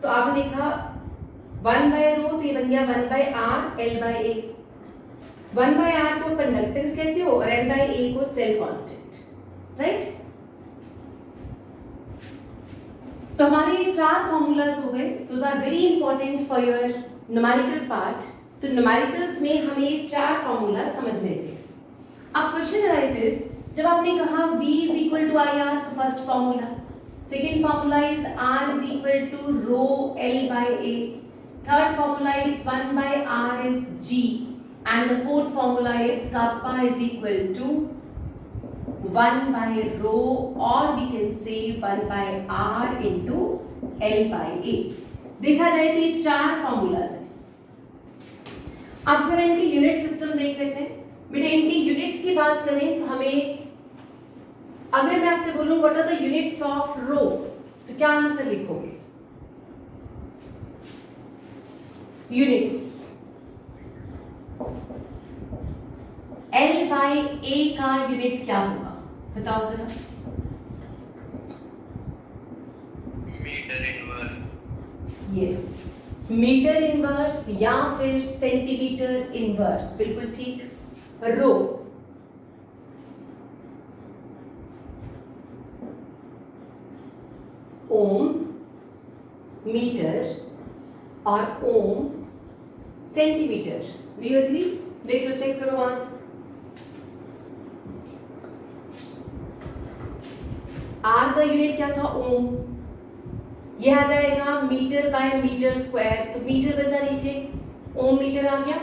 Speaker 1: तो आपने लिखा वन बाय रो, तो ये बन गया one by R L by A. One by R को कंडक्टेंस कहते हो और एल बाय ए को सेल कांस्टेंट, राइट? तो हमारे ये चार फॉर्मूलाज हो गए। Those are very important for your numerical part. तो न्यूमेरिकल्स में हमें ये चार फॉर्मूला समझने थे। अब क्वेश्चन अराइजेस, जब आपने कहा V is equal to I R, तो first formula, second formula is R is equal to rho L by A, third formula is 1 by R is G, and the fourth formula is kappa is equal to 1 by rho, or we can say 1 by R into L by A। देखा जाए तो ये चार formulas हैं। अब जरा इनके unit system देख लेते हैं। बेटा इनकी यूनिट्स की बात करें तो हमें, अगर मैं आपसे बोलूं what are the units of rho, तो क्या आंसर लिखोगे? यूनिट्स L बाय A का यूनिट क्या होगा? बताओ जरा।
Speaker 2: Metre inverse.
Speaker 1: Yes, metre inverse या फिर सेंटीमीटर इनवर्स, बिल्कुल ठीक। रो, ओम मीटर और ohm centimetre. Do you agree? देख लो, चेक करो आंसर। आर का यूनिट क्या था? ओम। ये आ जाएगा मीटर बाय मीटर स्क्वायर, तो मीटर बचा नीचे, ओम मीटर आ गया।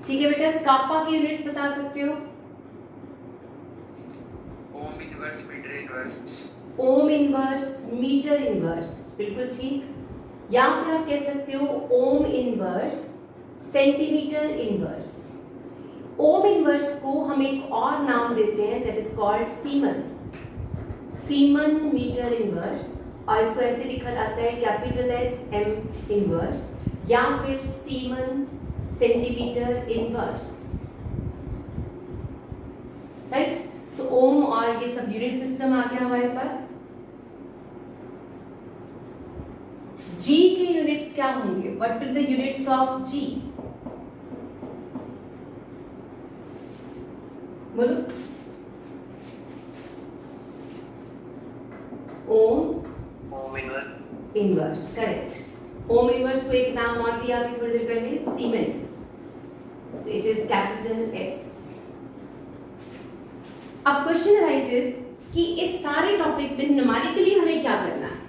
Speaker 1: ठीक है बेटा, कापा के यूनिट्स बता सकते हो?
Speaker 3: Ohm inverse metre inverse.
Speaker 1: Ohm inverse metre inverse, बिल्कुल ठीक। या फिर आप कह सकते हो ohm inverse centimetre inverse. Ohm inverse को हम एक और नाम देते हैं, that is called siemens, siemens metre inverse, और इसको ऐसे लिखा जाता है कैपिटल एस एम इनवर्स या फिर सीमन सेंटीमीटर इनवर्स, राइट। तो ओम और ये सब यूनिट सिस्टम आ गया हमारे पास। जी के यूनिट्स क्या होंगे? What will the units of G? बोलो।
Speaker 2: Ohm
Speaker 1: inverse, correct. Ohm inverse को एक नाम और दिया अभी थोड़ी देर पहले, सीमेन, तो इट इज कैपिटल एस। अब क्वेश्चन अराइजेस कि इस सारे टॉपिक में न्यूमेरिकली हमें क्या करना है।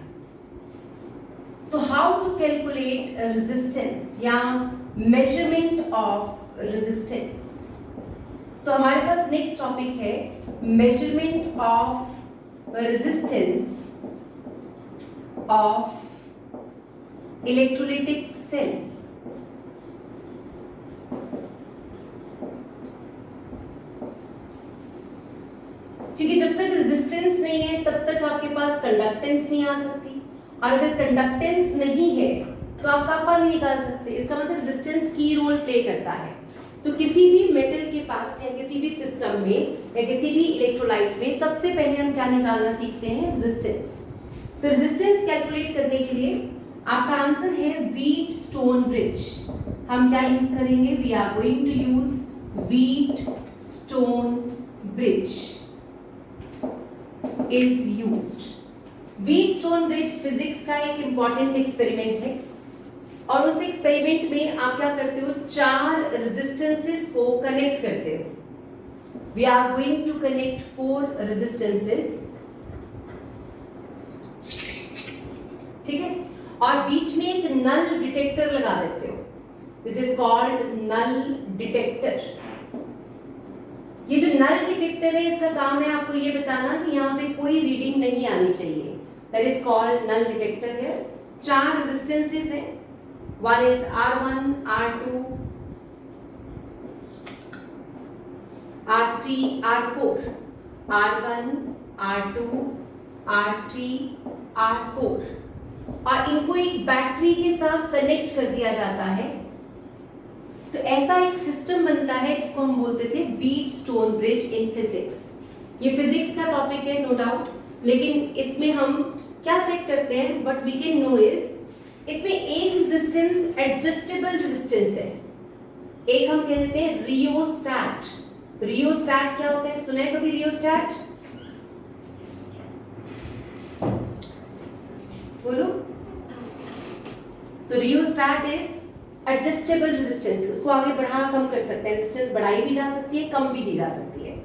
Speaker 1: तो हाउ टू कैलकुलेट रेजिस्टेंस या मेजरमेंट ऑफ रेजिस्टेंस। तो हमारे पास नेक्स्ट टॉपिक है measurement of resistance of electrolytic cell. क्योंकि जब तक रेजिस्टेंस नहीं है तब तक आपके पास कंडक्टेंस नहीं आ सकती, और अगर कंडक्टेंस नहीं है तो आप कापा नहीं निकाल सकते। इसका मतलब रेजिस्टेंस की रोल प्ले करता है। तो किसी भी मेटल के पास या किसी भी सिस्टम में या किसी भी इलेक्ट्रोलाइट में सबसे पहले हम क्या निकालना सीखते हैं? रेजिस्टेंस। तो रेजिस्टेंस कैलकुलेट करने के लिए आपका आंसर है व्हीटस्टोन ब्रिज। हम क्या यूज करेंगे? We are going to use Wheatstone bridge is used. Wheatstone bridge physics का एक इंपॉर्टेंट एक्सपेरिमेंट है, और उस एक्सपेरिमेंट में आप क्या करते हो? 4 रेजिस्टेंसेस को कनेक्ट करते हो। We are going to connect 4 resistances, ठीक है, और बीच में एक नल डिटेक्टर लगा देते हो। This is called null detector. ये जो नल डिटेक्टर है इसका काम है आपको ये बताना कि यहाँ पे कोई रीडिंग नहीं आनी चाहिए, that is called null detector है। 4 रेजिस्टेंसेस हैं, one is R1, R2, R3, R4, R1, R2, R3, R4, और इनको एक बैटरी के साथ कनेक्ट कर दिया जाता है। तो ऐसा एक सिस्टम बनता है जिसको हम बोलते थे व्हीटस्टोन ब्रिज इन फिजिक्स। ये फिजिक्स का टॉपिक है नो डाउट, लेकिन इसमें हम क्या चेक करते हैं? What we can know is इसमें एक रेजिस्टेंस एडजस्टेबल रेजिस्टेंस है, एक हम कह देते हैं रियोस्टैट। रियोस्टैट क्या होता है? सुना है कभी रियोस्टैट? बोलो। तो रियोस्टैट इज एडजस्टेबल रेजिस्टेंस, उसको आगे बढ़ा कम कर सकते हैं, रेजिस्टेंस बढ़ाई भी जा सकती है, कम भी की जा सकती है।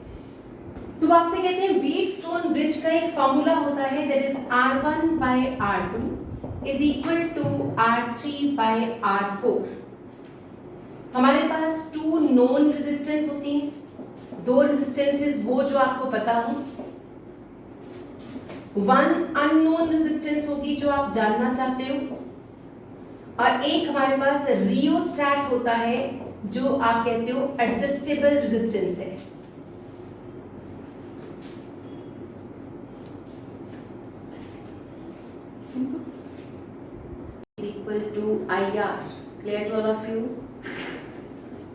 Speaker 1: तो आपसे कहते हैं व्हीटस्टोन ब्रिज का एक फॉर्मूला होता है, that is R1 by R2 is equal to R3 by R4। हमारे पास 2 नोन रेजिस्टेंस होती हैं, 2 रेजिस्टेंसेस वो जो आपको पता हो, 1 अननोन रेजिस्टेंस होगी जो आप जानना चाहते हो, और एक हमारे पास रियोस्टैट होता है जो आप कहते हो एडजस्टेबल रेजिस्टेंस है। equal to IR, clear to all of you?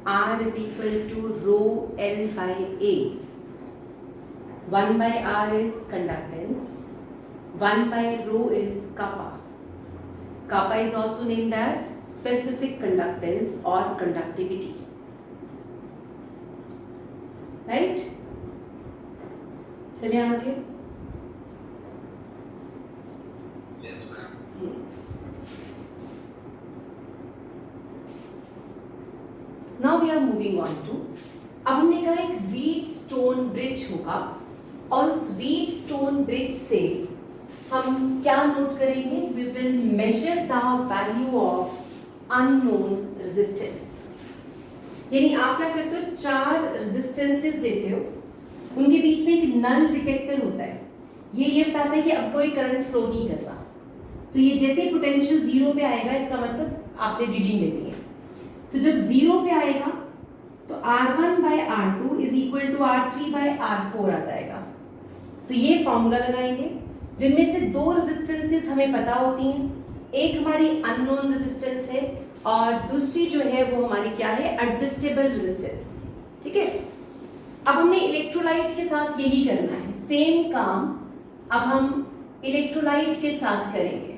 Speaker 1: R is equal to rho L by A. 1 by R is conductance, 1 by rho is kappa. Kappa is also named as specific conductance or conductivity, right? चलिए आगे।
Speaker 3: Yes, ma'am.
Speaker 1: Now we are moving on to, अब हमने कहा एक Wheatstone bridge होगा, और उस Wheatstone bridge से हम क्या नोट करेंगे? We will measure the value of unknown resistance. यानी आप क्या करते हो? 4 रेजिस्टेंसेस लेते हो, उनके बीच में एक नल डिटेक्टर होता है, ये बताता है कि अब कोई करंट फ्लो नहीं कर रहा। तो ये जैसे पोटेंशियल 0 पे आएगा इसका मतलब आपने रीडिंग लेनी है। तो जब 0 पे आएगा तो R1/R2 is equal to R3/R4 आ जाएगा। तो ये फॉर्मूला लगाएंगे जिनमें से दो रेजिस्टेंसेस हमें पता होती हैं, एक हमारी अननोन रेजिस्टेंस है और दूसरी जो है वो हमारी क्या है, एडजस्टेबल रेजिस्टेंस। ठीक है, अब हमने इलेक्ट्रोलाइट के साथ यही करना है, सेम काम अब हम इलेक्ट्रोलाइट के साथ करेंगे।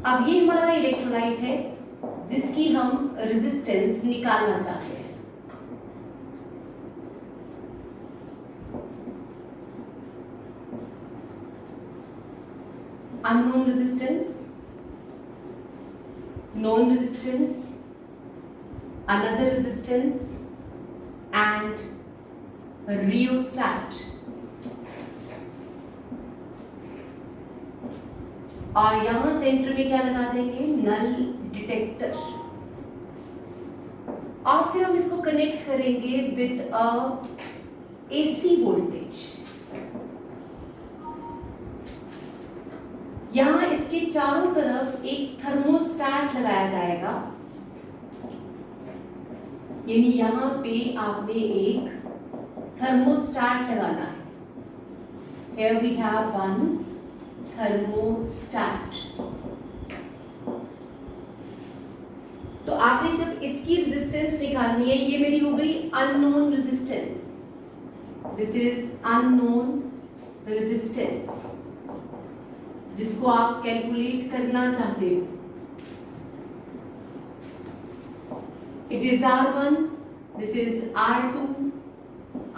Speaker 1: अब ये हमारा इलेक्ट्रोलाइट है जिसकी हम रेजिस्टेंस निकालना चाहते हैं। Unknown resistance, known resistance, another resistance and a rheostat। और यहां सेंटर में क्या लगा देंगे, नल डिटेक्टर। और फिर हम इसको कनेक्ट करेंगे विद अ एसी वोल्टेज। यहां इसके चारों तरफ एक थर्मोस्टेट लगाया जाएगा, यानी यहां पे आपने एक थर्मोस्टेट लगाना है। Here we have one thermostat। तो आपने जब इसकी रेजिस्टेंस निकालनी है, ये मेरी हो गई unknown resistance, this is unknown resistance जिसको आप कैलकुलेट करना चाहते हो। It is R1, this is R2,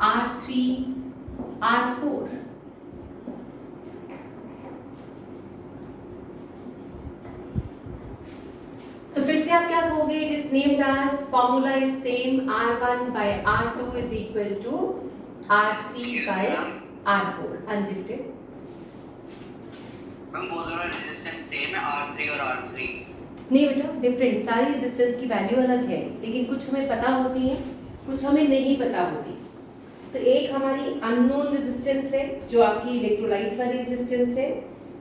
Speaker 1: R3, R4। तो फिर से आप क्या कहोगे, it is named as, formula is same, R1/R2 is equal to R3/R4। हाँ जी बेटे,
Speaker 2: मैम वो दोनों रेजिस्टेंस सेम है, R3 और R3?
Speaker 1: नहीं बेटा, डिफरेंट, सारी रेजिस्टेंस की वैल्यू अलग है, लेकिन कुछ हमें पता होती है, कुछ हमें नहीं पता होती। तो एक हमारी अननोन रेजिस्टेंस है जो आपकी इलेक्ट्रोलाइट वाली रेजिस्टेंस है,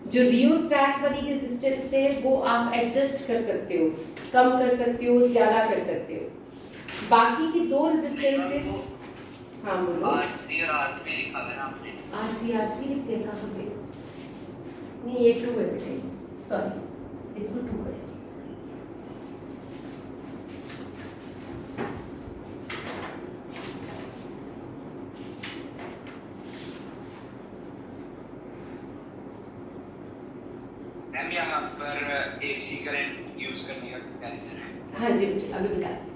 Speaker 1: जो रियोस्टैट वाली रेजिस्टेंस है वो आप एडजस्ट कर सकते हो, कम कर सकते हो, ज्यादा कर सकते हो। बाकी की दो रेजिस्टेंसेस, हाँ बोलो।
Speaker 2: R3 और R3 लिखा है ना आपने?
Speaker 1: R3 लिख दिया कहाँ पे? नहीं, ये 2 है बेटे, सॉरी, इसको 2 करें।
Speaker 3: मैम यहाँ पर एसी करंट यूज करने का क्या रीजन है?
Speaker 1: हाँ जी बेटे, अभी बताते हैं।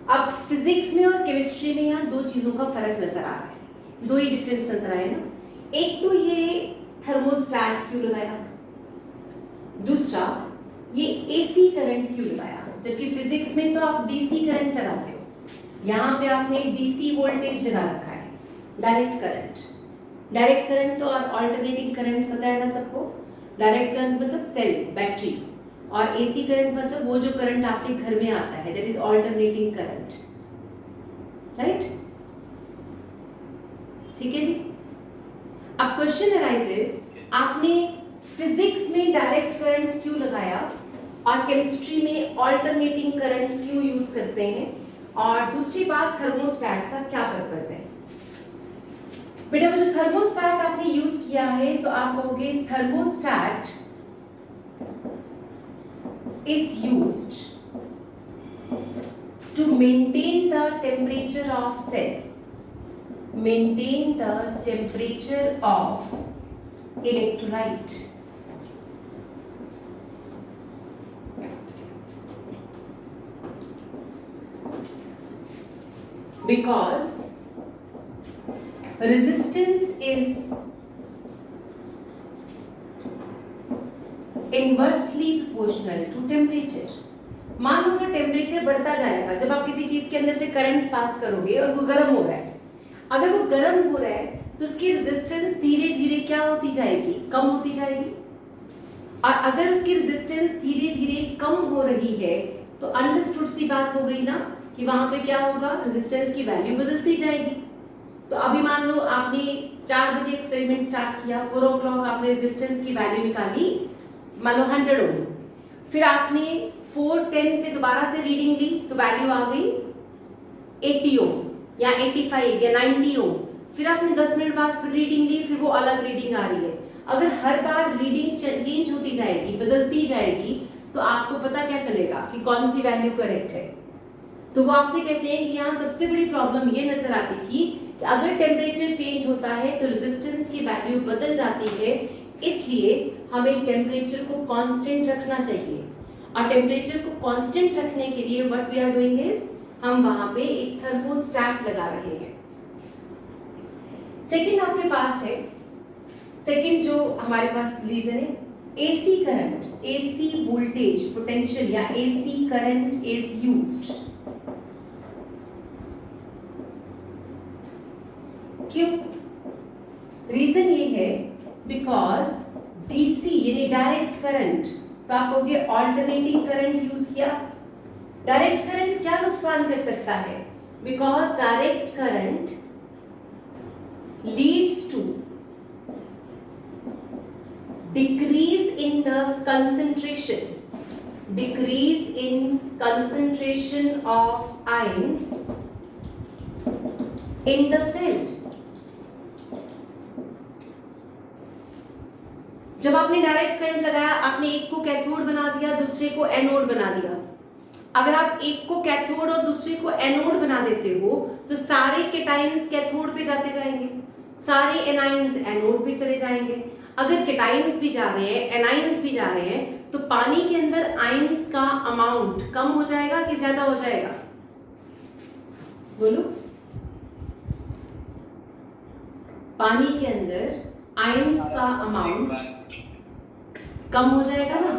Speaker 1: अब फिजिक्स में और केमिस्ट्री में यहाँ दो चीजों का फर्क नजर आ रहा है, दो ही डिफरेंस नजर आए ना। एक तो ये थर्मोस्टेट क्यों लगाया, दूसरा ये एसी करंट क्यों लगाया, जबकि फिजिक्स में तो आप डीसी करंट लगाते हो, यहाँ पे आपने डीसी वोल्टेज लगा रखा है, डायरेक्ट करंट। डायरेक्ट करंट और अल्टरनेटिंग करंट पता है ना सबको। डायरेक्ट करंट मतलब सेल, बैटरी, और एसी करंट मतलब वो जो करंट आपके घर में आता है, that is alternating current, right? ठीक है जी। अब क्वेश्चन अराइजेस, आपने फिजिक्स में डायरेक्ट करंट क्यों लगाया और केमिस्ट्री में अल्टरनेटिंग करंट क्यों यूज करते हैं, और दूसरी बात थर्मोस्टेट का क्या पर्पस है। बेटा वो जो थर्मोस्टेट आपने यूज किया है, तो आप कहोगे thermostat is used to maintain the temperature of cell, maintain the temperature of electrolyte। Because resistance is inversely proportional to temperature। मान लो टेम्परेचर बढ़ता जाएगा, जब आप किसी चीज के अंदर से करंट पास करोगे और वो गर्म हो रहा है, अगर वो गर्म हो रहा है तो उसकी रेजिस्टेंस धीरे धीरे क्या होती जाएगी, कम होती जाएगी। और अगर उसकी रेजिस्टेंस धीरे धीरे कम हो रही है तो अंडरस्टूड सी बात हो गई ना कि वहां पे क्या होगा, रेजिस्टेंस की वैल्यू बदलती जाएगी। तो तो अभी मान लो आपने 4 बजे एक्सपेरिमेंट स्टार्ट किया, 4 o'clock आपने रेजिस्टेंस की वैल्यू निकाली, मान लो 100 ओम। फिर आपने 4:10 पे दोबारा से रीडिंग ली तो वैल्यू आ गई 80 ओम या 85 या 90 ओम। फिर आपने 10 मिनट बाद फिर रीडिंग ली, फिर वो अलग रीडिंग आ रही है। अगर हर बार रीडिंग चेंज होती जाएगी, बदलती जाएगी, तो आपको पता क्या चलेगा कि कौन सी वैल्यू करेक्ट है। तो वो आपसे कहते हैं कि यहाँ सबसे बड़ी प्रॉब्लम ये नजर आती थी कि अगर टेम्परेचर चेंज होता है तो रेजिस्टेंस की वैल्यू बदल जाती है, इसलिए हमें टेम्परेचर को कांस्टेंट रखना चाहिए। और टेम्परेचर को कांस्टेंट रखने के लिए what we are doing is हम वहां पे एक थर्मोस्टैट लगा रहे हैं। सेकंड आपके पास है, सेकंड जो हमारे पास रीजन है, AC current, AC voltage potential या एसी करंट इज यूज्ड। क्यों? रीजन ये है बिकॉज डीसी यानी डायरेक्ट करंट, तो आप कहोगे ऑल्टरनेटिंग करंट यूज किया। डायरेक्ट करंट क्या नुकसान कर सकता है? Because direct current leads to decrease in the concentration of ions in the cell। जब आपने डायरेक्ट करंट लगाया, आपने एक को कैथोड बना दिया, दूसरे को एनोड बना दिया। अगर आप एक को कैथोड और दूसरे को एनोड बना देते हो तो सारे केटाइंस कैथोड पे जाते जाएंगे, सारे एनाइंस एनोड पे चले जाएंगे। अगर केटाइंस भी जा रहे हैं, एनाइंस भी जा रहे हैं, तो पानी के अंदर आयंस का अमाउंट कम हो जाएगा कि ज्यादा हो जाएगा? बोलो। पानी के अंदर आयंस का अमाउंट कम हो जाएगा ना।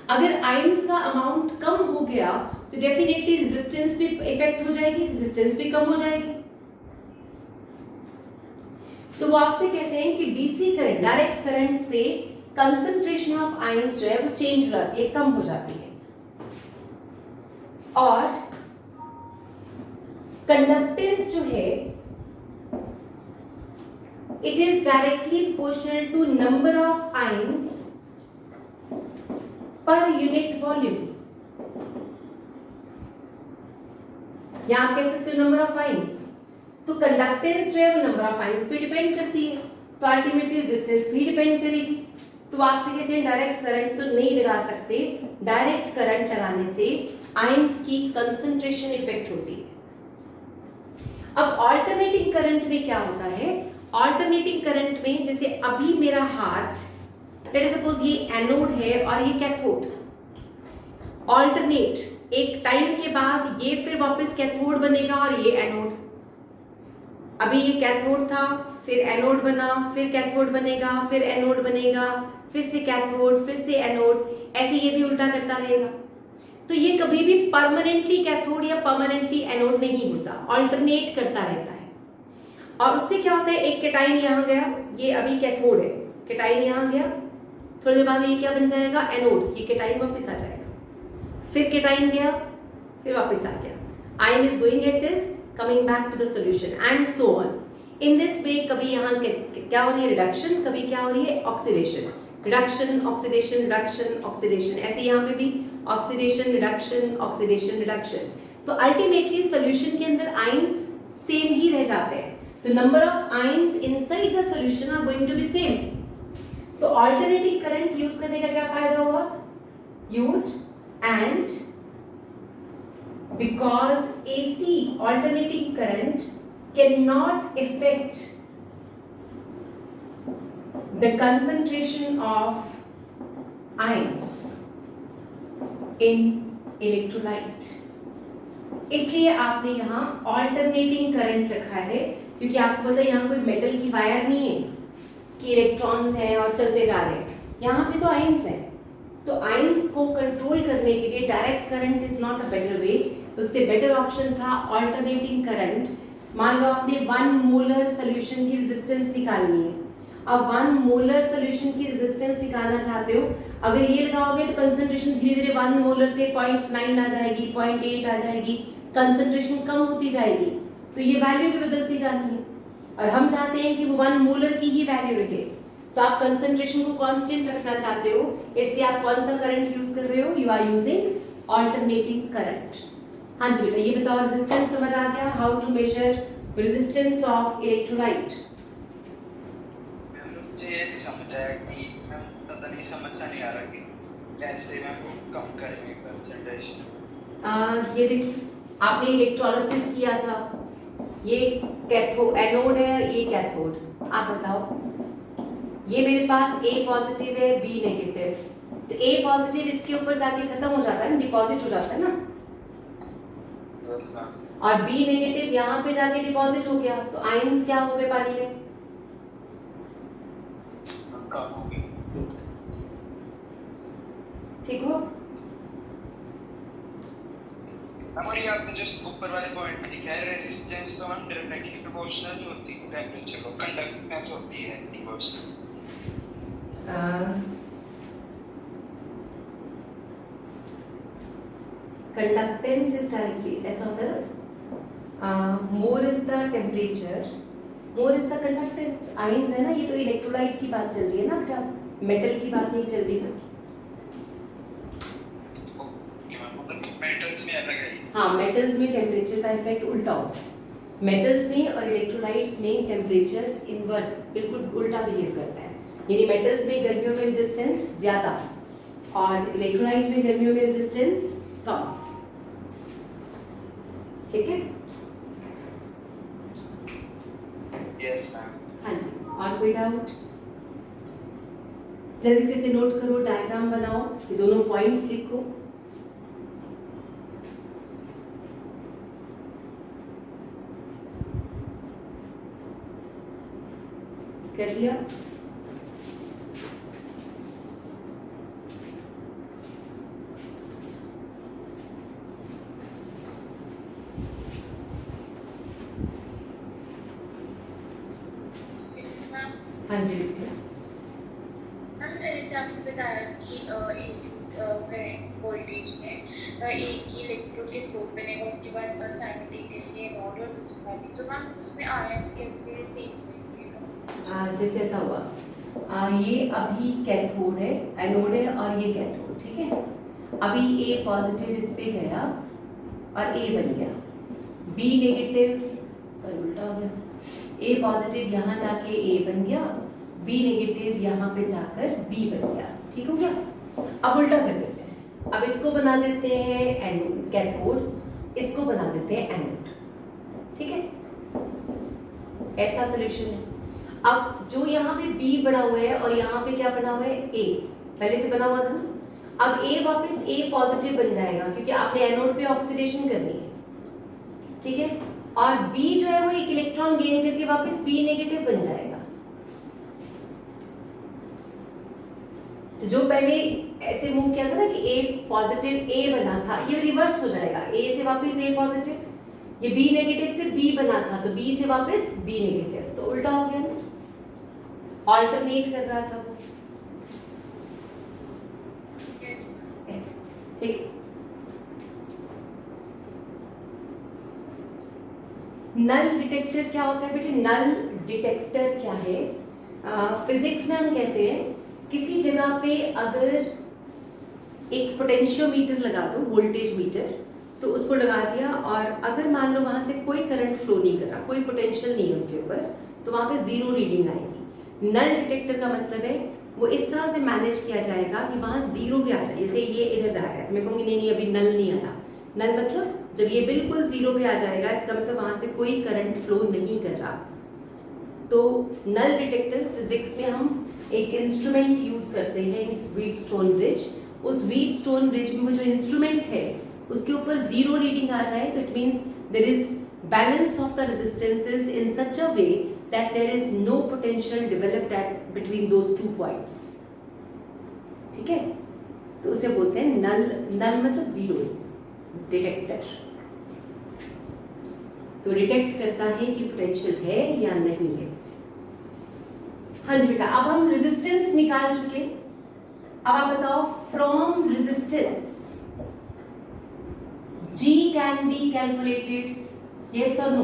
Speaker 1: अगर आयंस का अमाउंट कम हो गया तो डेफिनेटली रेजिस्टेंस भी इफेक्ट हो जाएगी, रेजिस्टेंस भी कम हो जाएगी। तो वो आपसे कहते हैं कि डीसी करंट, डायरेक्ट करंट से कंसंट्रेशन ऑफ आयंस जो है वो चेंज हो जाती है, कम हो जाती है। और कंडक्टेंस जो है it is directly proportional to number of ions per unit volume. यहां आप कह सकते हो नंबर ऑफ आयंस, तो कंडक्टेंस जो है वो नंबर ऑफ आयंस पे डिपेंड करती है, तो अल्टीमेटली रेजिस्टेंस भी डिपेंड करेगी। तो आपसे कहते हैं डायरेक्ट करंट तो नहीं लगा सकते, डायरेक्ट करंट लगाने से आयंस की कंसंट्रेशन इफेक्ट होती है। अब ऑल्टरनेटिंग करंट में क्या होता है? ऑल्टरनेटिंग करंट में जैसे अभी मेरा हाथ, लेट अस सपोज ये एनोड है और ये कैथोड, ऑल्टरनेट एक टाइम के बाद ये फिर वापस कैथोड बनेगा और ये एनोड। अभी ये कैथोड था, फिर एनोड बना, फिर कैथोड बनेगा, फिर एनोड बनेगा, फिर से कैथोड, फिर से एनोड, ऐसे ये भी उल्टा करता रहेगा। तो ये कभी भी परमानेंटली कैथोड या परमानेंटली एनोड नहीं होता, ऑल्टरनेट करता रहता है। और उससे क्या होता है, एक केटाइन यहाँ गया, ये अभी कैथोड है, केटाइन यहाँ गया, थोड़ी देर बाद ये क्या बन जाएगा? एनोड, ये केटाइन वापस आ जाएगा, फिर केटाइन गया, फिर वापस आ गया। Ion is going at this, coming back to the solution and so on. In this way कभी यहाँ क्या हो रही है? रिडक्शन, कभी क्या हो रही है? Oxidation. Reduction, oxidation, reduction, oxidation, ऐसे यहाँ पे भी ऑक्सीडेशन, रिडक्शन, ऑक्सीडेशन, रिडक्शन। तो अल्टीमेटली सोल्यूशन के अंदर आयंस सेम ही रह जाते हैं, तो number of ions inside the solution are going to be same. तो ऑल्टरनेटिंग करंट यूज करने का क्या फायदा हुआ? Used and because AC alternating current cannot affect the concentration of ions in electrolyte, इसलिए आपने यहाँ alternating current रखा है, क्योंकि आपको पता है यहाँ कोई मेटल की वायर नहीं है कि इलेक्ट्रॉन्स हैं और चलते जा रहे हैं, यहाँ पे तो आयंस हैं। तो आयंस को कंट्रोल करने के लिए direct current is not a better way, उससे बेटर ऑप्शन था ऑल्टरनेटिंग करंट। मान लो आपने 1 मोलर सोल्यूशन की रेजिस्टेंस निकालनी है, अब 1 मोलर सोल्यूशन की रेजिस्टेंस निकालना चाहते हो, अगर ये लगाओगे तो कंसंट्रेशन धीरे धीरे 1 मोलर से 0.9 आ जाएगी, 0.8 आ जाएगी, कंसंट्रेशन कम होती जाएगी। तो ये वैल्यू भी बदलती जानी है और हम चाहते हैं कि वो 1 मोलर की ही वैल्यू रहे। तो आप कंसंट्रेशन को कांस्टेंट रखना चाहते हो, इसलिए आप कौन सा करंट यूज कर रहे हो? You are using alternating current. हाँ जी बेटा, ये बताओ रेजिस्टेंस समझ आ गया? How to measure resistance of electrolyte?
Speaker 3: मुझे ये भी समझ आया कि मैं पता नहीं समझ सा नहीं आ रहा कि कैसे मैं वो कम करेंगे कंसंट्रेशन।
Speaker 1: ये देखिए, आपने इलेक्ट्रोलिसिस किया था, ये कैथोड एनोड है, ये कैथोड। आप बताओ, ये मेरे पास A पॉजिटिव है, B नेगेटिव, तो A पॉजिटिव इसके ऊपर जाके खत्म हो जाता है ना, डिपॉजिट हो जाता है ना।
Speaker 3: Yes ma'am.
Speaker 1: और B नेगेटिव यहाँ पे जाके डिपॉजिट हो गया, तो आयंस क्या हो गए पानी में?
Speaker 3: कम हो गई।
Speaker 1: ठीक हो?
Speaker 3: हमारी आपने जो ऊपर वाले पॉइंट लिखा है, रेजिस्टेंस तो हम डायरेक्टली प्रोपोर्शनल नहीं होती टेंपरेचर को, कंडक्टेंस होती है इनवर्सली।
Speaker 1: कंडक्टेंस इज डायरेक्टली, ऐसा होता है ना, more is the temperature, more is the conductance. Ions है ना, ये तो इलेक्ट्रोलाइट की बात चल रही है ना बेटा, मेटल की बात नहीं चल रही ना।
Speaker 3: मेटल्स में अलग है।
Speaker 1: हाँ, मेटल्स में टेम्परेचर का इफेक्ट उल्टा होता है। मेटल्स में और इलेक्ट्रोलाइट्स में टेम्परेचर इनवर्स, बिल्कुल उल्टा बिहेव करता है। यानी मेटल्स में गर्मियों में रेजिस्टेंस ज्यादा और इलेक्ट्रोलाइट में गर्मियों में रेजिस्टेंस कम। ठीक है?
Speaker 3: Yes ma'am.
Speaker 1: हाँ जी, और कोई डाउट? जल्दी से इसे नोट करो, डायग्राम बनाओ, ये दोनों पॉइंट्स लिखो। कर लिया? हाँ जी बेटा।
Speaker 4: मैम जैसे आपने बताया कि एसी करंट वोल्टेज में एक ही इलेक्ट्रोड के थ्रो बनेगा, उसके बाद साइमल्टेनियसली नोड और दूसरा भी, तो मैम उसमें आयंस कैसे सेम होंगे?
Speaker 1: जैसे ऐसा हुआ, ये अभी कैथोड है, एनोड है और ये कैथोड, ठीक है। अभी A पॉजिटिव इस पे गया और A बन गया, B नेगेटिव, सॉरी उल्टा हो गया, A पॉजिटिव यहाँ जाके A बन गया, B नेगेटिव यहाँ पे जाकर B बन गया। ठीक हो गया? अब उल्टा कर देते हैं, अब इसको बना देते हैं एनोड कैथोड, इसको बना देते हैं एनोड। ठीक है, ऐसा सॉल्यूशन है। अब जो यहाँ पे B बना हुआ है और यहाँ पे क्या बना हुआ है? A पहले से बना हुआ था ना, अब A वापस A पॉजिटिव बन जाएगा क्योंकि आपने एनोड पे ऑक्सीडेशन करनी है। ठीक है, और B जो है वो एक इलेक्ट्रॉन गेन करके वापस B नेगेटिव बन जाएगा। तो जो पहले ऐसे मूव किया था ना कि A पॉजिटिव A बना था, ये रिवर्स हो जाएगा, A से वापस A पॉजिटिव, ये B नेगेटिव से B बना था तो B से वापस B नेगेटिव, तो उल्टा हो गया ना, ऑल्टरनेट कर रहा था वो। ऐसे, ठीक है। नल डिटेक्टर क्या होता है बेटे? नल डिटेक्टर क्या है? फिजिक्स में हम कहते हैं किसी जगह पे अगर एक पोटेंशियोमीटर लगा दो, वोल्टेज मीटर, तो उसको लगा दिया और अगर मान लो वहां से कोई करंट फ्लो नहीं कर रहा, कोई पोटेंशियल नहीं है उसके ऊपर, तो वहां पे जीरो रीडिंग आएगी। नल डिटेक्टर का मतलब है वो इस तरह से मैनेज किया जाएगा कि वहां जीरो पे आ जाए। जैसे ये इधर जा रहा है तो मैं कहूँगी नहीं नहीं अभी नल नहीं आया, नल मतलब जब ये बिल्कुल जीरो पे आ जाएगा इसका मतलब वहां से कोई करंट फ्लो नहीं कर रहा। तो नल डिटेक्टर फिजिक्स में हम एक इंस्ट्रूमेंट यूज करते हैं, इस व्हीटस्टोन ब्रिज। उस व्हीटस्टोन ब्रिज में वो जो इंस्ट्रूमेंट है उसके ऊपर जीरो रीडिंग आ जाए तो it means there is balance of the resistances in such a way that there is no potential developed at between those two points. ठीक है, तो उसे बोलते हैं नल। नल मतलब जीरो डिटेक्टर, तो डिटेक्ट करता है कि पोटेंशियल है या नहीं है। हाँ जी बेटा, अब हम रेजिस्टेंस निकाल चुके, अब आप बताओ from resistance G can be calculated, yes or no?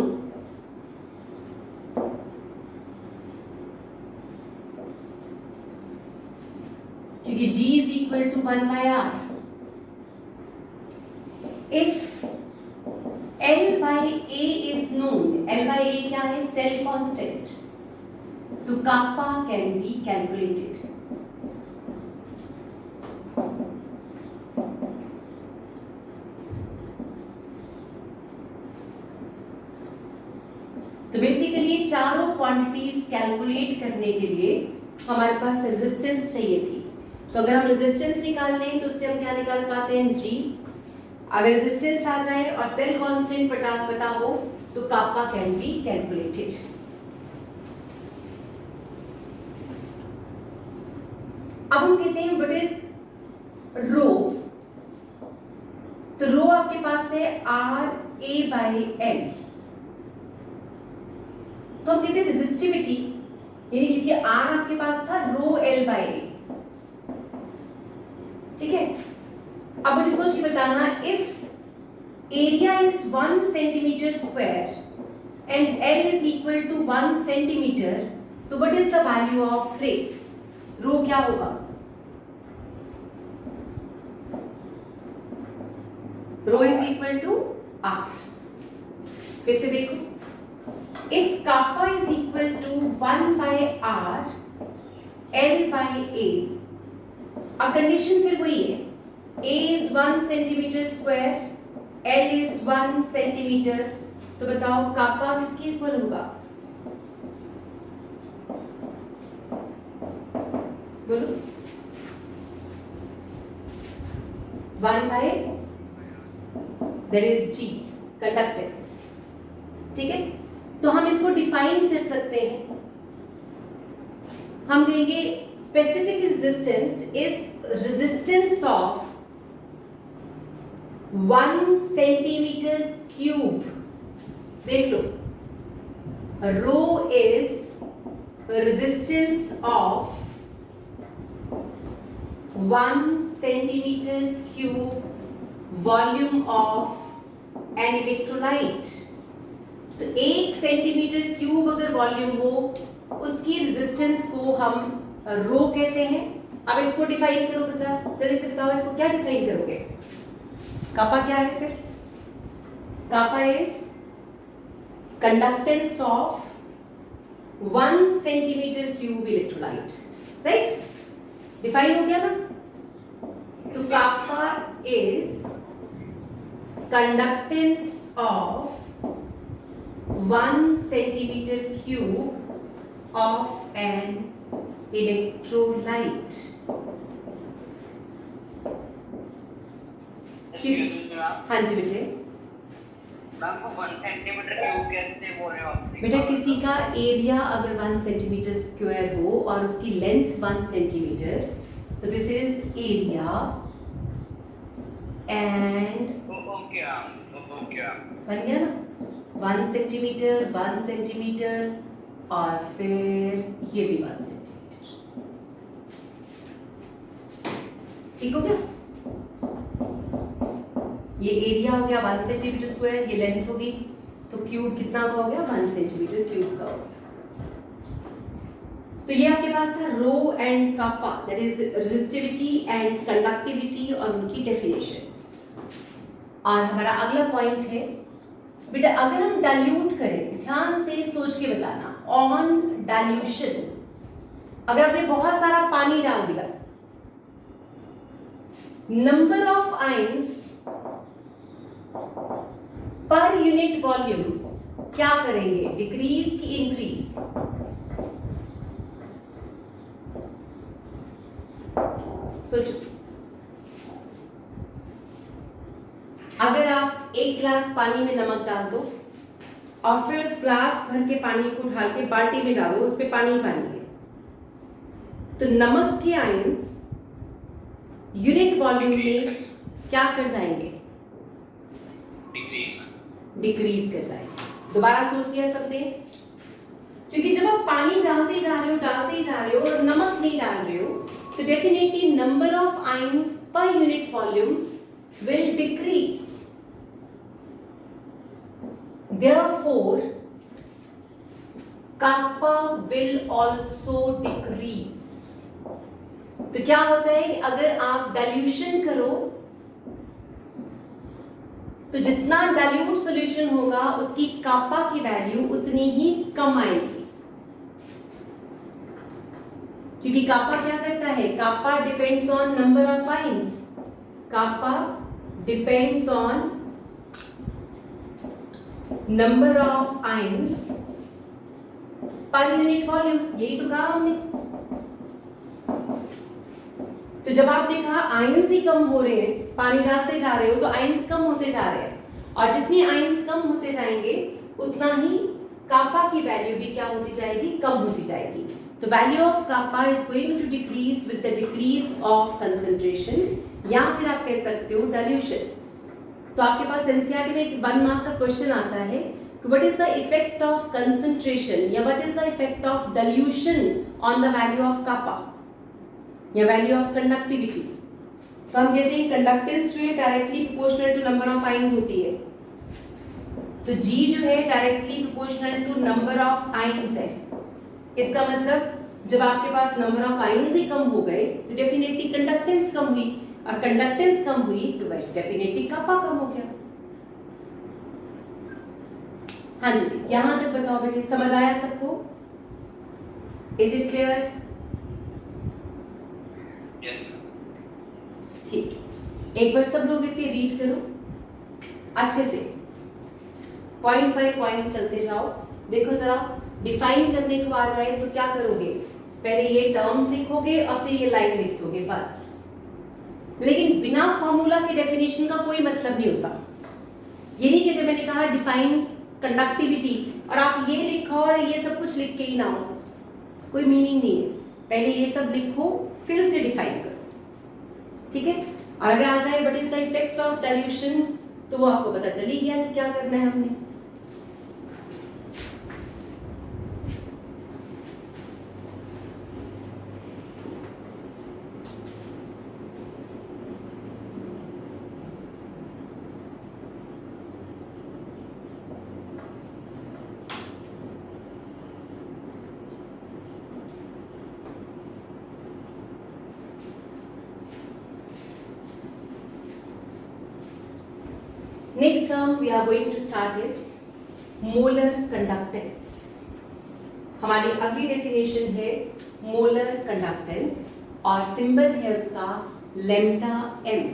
Speaker 1: क्योंकि G is equal to 1 by R. If L by A is known, L by A क्या है? Cell constant. तो kappa can be calculated. तो बेसिकली चारों quantities calculate करने के लिए हमारे पास रेजिस्टेंस चाहिए थी। तो अगर हम रेजिस्टेंस निकाल लें तो उससे हम क्या निकाल पाते हैं? G। अगर रेजिस्टेंस आ जाए और सेल कांस्टेंट पता हो तो कापा कैन बी कैलकुलेटेड। अब हम कहते हैं व्हाट इज रो। तो रो आपके पास है RA by L। तो हम कहते हैं रेजिस्टिविटी, यानी क्योंकि R आपके पास था, रो L by A। ठीक है, अब मुझे सोच के बताना, if area is 1 centimetre square and L is equal to 1 centimetre, तो what is the value of rho? Rho क्या होगा? Rho is equal to R। फिर से देखो, if kappa is equal to 1 by R, L by A, अब condition फिर वही है, A is 1 centimetre square, L is 1 centimetre, तो बताओ kappa किसके इक्वल होगा? बोलो। 1 by that is G, conductance. ठीक है, तो हम इसको डिफाइन कर सकते हैं। हम कहेंगे specific resistance is resistance of 1 centimetre cube. देख लो, rho is resistance of 1 centimetre cube volume of an electrolyte. तो 1 सेंटीमीटर क्यूब अगर वॉल्यूम हो, उसकी रेजिस्टेंस को हम रो कहते हैं। अब इसको डिफाइन करो बच्चा, जल्दी से बताओ इसको क्या डिफाइन करोगे? कापा क्या है फिर? Kappa is conductance of 1 centimetre cube electrolyte, right? Define हो गया ना? तो kappa is conductance of 1 centimeter cube of an electrolyte. हाँ जी बेटे।
Speaker 2: मैम को 1 सेंटीमीटर क्यूब कैसे बोल रहे हो आप?
Speaker 1: बेटा किसी का एरिया अगर 1 सेंटीमीटर स्क्वायर हो और उसकी लेंथ 1 सेंटीमीटर, तो this is area and
Speaker 2: okay
Speaker 1: बन गया ना? 1 सेंटीमीटर 1 सेंटीमीटर और फिर ये भी 1 सेंटीमीटर। ठीक हो गया? ये एरिया हो गया 1 सेंटीमीटर स्क्वायर, ये लेंथ होगी, तो क्यूब कितना का हो गया? 1 सेंटीमीटर क्यूब का हो गया। तो ये आपके पास था rho and kappa, that is resistivity and conductivity और उनकी डेफिनेशन। और हमारा अगला पॉइंट है बेटा, अगर हम डाइल्यूट करें, ध्यान से सोच के बताना, ऑन डाइल्यूशन, अगर आपने बहुत सारा पानी डाल दिया, number of ions per unit volume क्या करेंगे? डिक्रीज की इंक्रीज? सोचो, अगर आप 1 गिलास पानी में नमक डाल दो और फिर उस ग्लास भर के पानी को ढाल के बाल्टी में डालो, उस पे पानी पानी है, तो नमक के आयंस यूनिट वॉल्यूम में क्या कर जाएंगे? डिक्रीज कर जाएंगे। दोबारा सोच लिया सबने? क्योंकि जब आप पानी डालते जा रहे हो और नमक नहीं डाल रहे हो, तो definitely number of ions per unit volume will decrease. Therefore, kappa will also decrease. तो तो क्या होता है कि अगर आप डाइल्यूशन करो तो जितना डाइल्यूट सॉल्यूशन होगा उसकी कापा की वैल्यू उतनी ही कम आएगी, क्योंकि कापा क्या करता है, kappa depends on number of ions, kappa depends on number of ions per unit volume, यही तो कहा हमने। तो जब आपने कहा आयंस ही कम हो रहे हैं, पानी डालते जा रहे हो तो आयंस कम होते जा रहे हैं, और जितनी आयंस कम होते जाएंगे उतना ही कापा की वैल्यू भी क्या होती जाएगी, कम होती जाएगी। तो value of kappa is going to decrease with the decrease of concentration, या फिर आप कह सकते हो डाइल्यूशन। तो आपके पास एनसीईआरटी में एक 1 मार्क का क्वेश्चन आता है कि what is the effect of concentration या what is the effect of dilution on the value of kappa या वैल्यू ऑफ कंडक्टिविटी। तो हम कहते हैं कंडक्टेंस जो है directly proportional to number of ions होती है, तो G जो है directly proportional to number of ions है। इसका मतलब जब आपके पास नंबर ऑफ आइंस ही कम हो गए तो डेफिनेटली कंडक्टेंस कम हुई, और कंडक्टेंस कम हुई तो डेफिनेटली कापा कम हो गया। हाँ जी, यहां तक बताओ बेटे, समझ आया सबको? Is it clear?
Speaker 3: यस।
Speaker 1: ठीक, एक बार सब लोग इसे रीड करो अच्छे से, पॉइंट बाय पॉइंट चलते जाओ। देखो जरा, डिफाइन करने को आ जाए तो क्या करोगे, पहले ये टर्म्स लिखोगे और फिर ये लाइन लिख दोगे बस। लेकिन बिना फॉर्मूला के डेफिनेशन का कोई मतलब नहीं होता। ये नहीं कि जब मैंने कहा डिफाइन कंडक्टिविटी और आप ये लिखो और ये सब कुछ लिख के ही ना हो, कोई मीनिंग नहीं है। पहले ये सब लिखो फिर उसे डिफाइन करो, ठीक है। और अगर आ जाए what is the effect of dilution, तो वो आपको पता चल ही गया कि क्या करना है हमने। Next term we are going to start is molar conductance. हमारी अगली डेफिनेशन है मोलर कंडक्टेंस और सिंबल है उसका lambda m।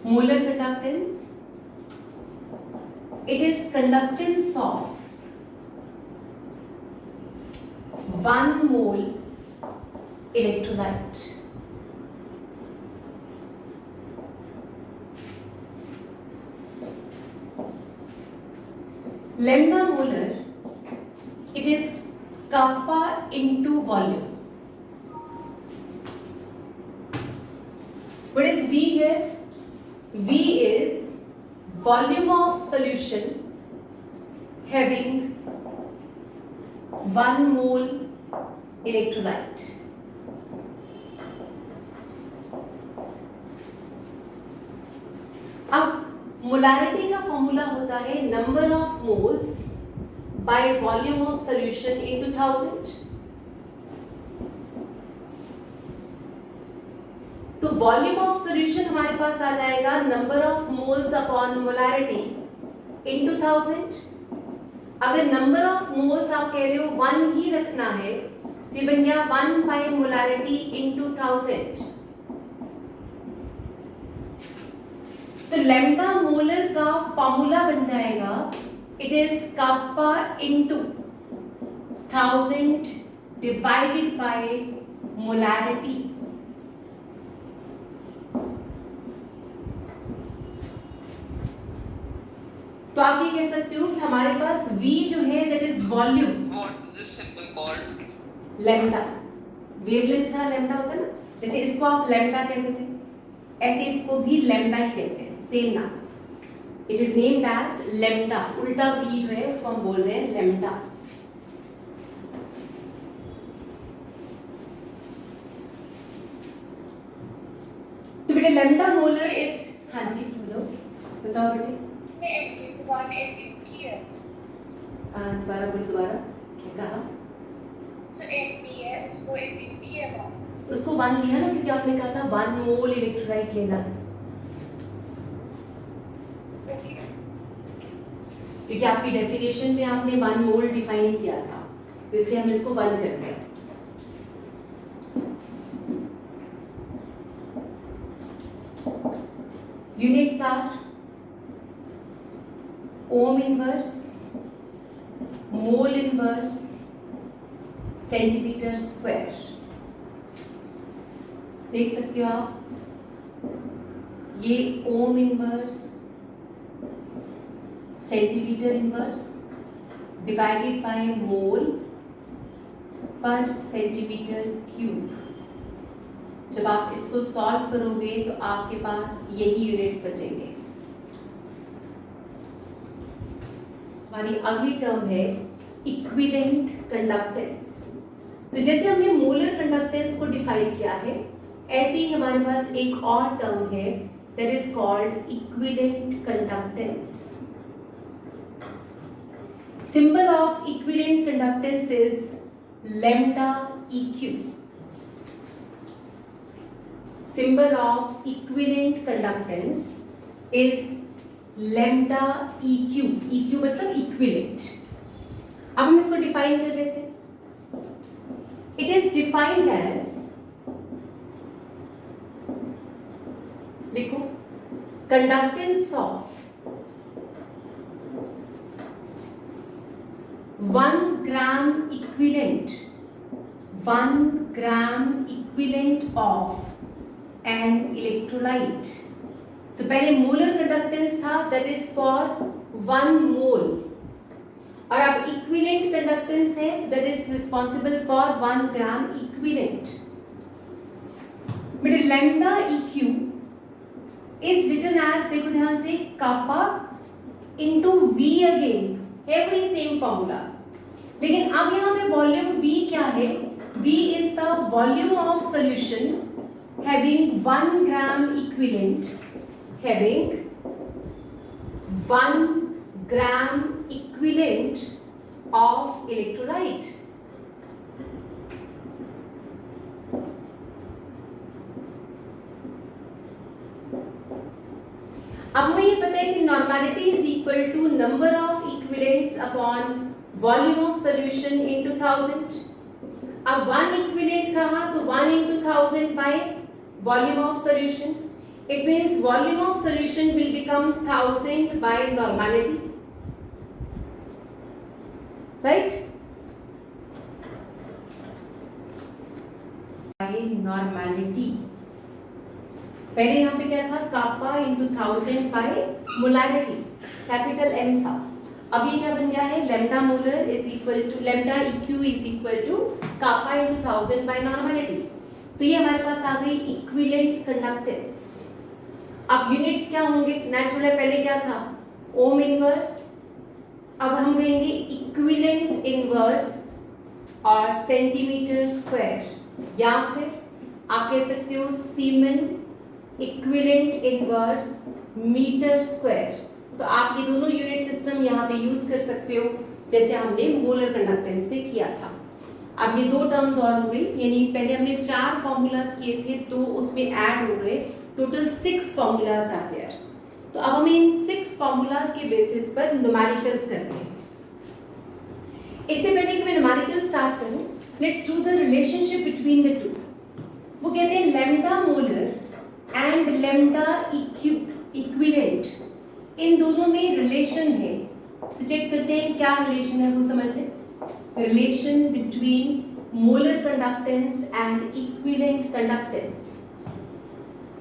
Speaker 1: Molar conductance, it is conductance of 1 mole electrolyte. Lambda molar, it is kappa into volume. What is V here? V is volume of solution having 1 mole electrolyte. अब molarity का formula होता है number of moles bye volume of solution into 1000। तो volume of solution हमारे पास आ जाएगा number of moles upon molarity into 1000। अगर number of moles आप कह रहे हो 1 ही रखना है तो ये बन गया 1 बाय मोलारिटी इनटू 1000। तो लैम्डा मोलर का फॉर्मूला बन जाएगा, it is kappa into 1000 divided by molarity. तो आप ये कह सकते हो कि हमारे पास V जो है that is volume.
Speaker 2: What is this symbol called?
Speaker 1: Lambda, wavelength का लैम्डा होता है ना, जैसे इसको आप लैम्डा कहते थे, ऐसे इसको भी लैम्डा ही कहते हैं, सेम नाम। It is named as lambda, उल्टा V जो है उसको हम बोल रहे हैं लैम्डा। तो बेटे लैम्डा मोलर इज, हाँ जी बोलो, बताओ बेटे। दोबारा बोलो, दोबारा क्या कहा?
Speaker 4: जो एक भी है उसको उसको एसिडिटी है वहाँ।
Speaker 1: उसको 1 लिया ना, क्योंकि आपने कहा था 1 मोल इलेक्ट्रोलाइट लेना है, क्योंकि आपकी डेफिनेशन में आपने 1 मोल डिफाइन किया था, तो इसलिए हमने इसको 1 कर दिया। Units are ohm inverse, mole inverse, centimetre square. देख सकते हो आप, ये ohm inverse, centimetre inverse divided by mole per centimetre cube. जब आप इसको सॉल्व करोगे तो आपके पास यही यूनिट्स बचेंगे। हमारी अगली टर्म है इक्विवेलेंट कंडक्टेंस। तो जैसे हमने मोलर कंडक्टेंस को डिफाइन किया है, ऐसे ही हमारे पास एक और टर्म है that is called equivalent conductance. Symbol of equivalent conductance is lambda EQ. Symbol of equivalent conductance is lambda EQ. EQ मतलब equivalent. अब हम इसको डिफाइन कर लेते हैं। It is defined as, लिखो, conductance of 1 gram equivalent of an electrolyte। तो पहले मोलर कंडक्टेंस था, दैट इज फॉर 1 मोल, और अब इक्विवेलेंट कंडक्टेंस है that is responsible for 1 gram equivalent. But lambda EQ is written as, देखो ध्यान से, कापा इनटू V अगेन, है वही सेम फॉर्मूला, लेकिन अब यहाँ पे वॉल्यूम V क्या है? V is the volume of solution having 1 gram equivalent, having 1 gram equivalent of electrolyte। अब हमें ये पता है कि normality is equal to number of equivalents upon volume of solution into 1000। अब 1 इक्विवेलेंट कहा तो 1 into 1000 by volume of solution. It means volume of solution will become 1000 by normality, right? By normality, पहले यहाँ पे क्या था? Kappa into 1000 by molarity, capital M था। अब ये क्या बन गया है? Lambda molar is equal to lambda EQ is equal to kappa into 1000 by normality. तो ये हमारे पास आ गई इक्विवेलेंट कंडक्टेंस। अब यूनिट्स क्या होंगे? नेचुरल है, पहले क्या था? Ohm inverse. अब हम लेंगे इक्विवेलेंट इनवर्स और सेंटीमीटर स्क्वायर, या फिर आप कह सकते हो सीमेन इक्विवेलेंट इनवर्स मीटर स्क्वायर। तो आप ये दोनों यूनिट सिस्टम यहाँ पे यूज कर सकते हो, जैसे हमने मोलर कंडक्टेंस में किया था। अब ये 2 टर्म्स और हो गई, यानी पहले हमने 4 फॉर्मूलाज किए थे तो उसमें ऐड हो गए टोटल 6 फॉर्मूलाज आर देयर। तो अब हमें इन 6 फॉर्मूलाज के बेसिस पर न्यूमेरिकल्स करते हैं। इससे पहले कि मैं न्यूमेरिकल स्टार्ट करूं, let's do the relationship between the two. वो कहते हैं lambda molar and lambda EQ equivalent, इन दोनों में रिलेशन है। तो चेक करते हैं क्या रिलेशन है, वो समझें। Relation between molar conductance and equivalent conductance.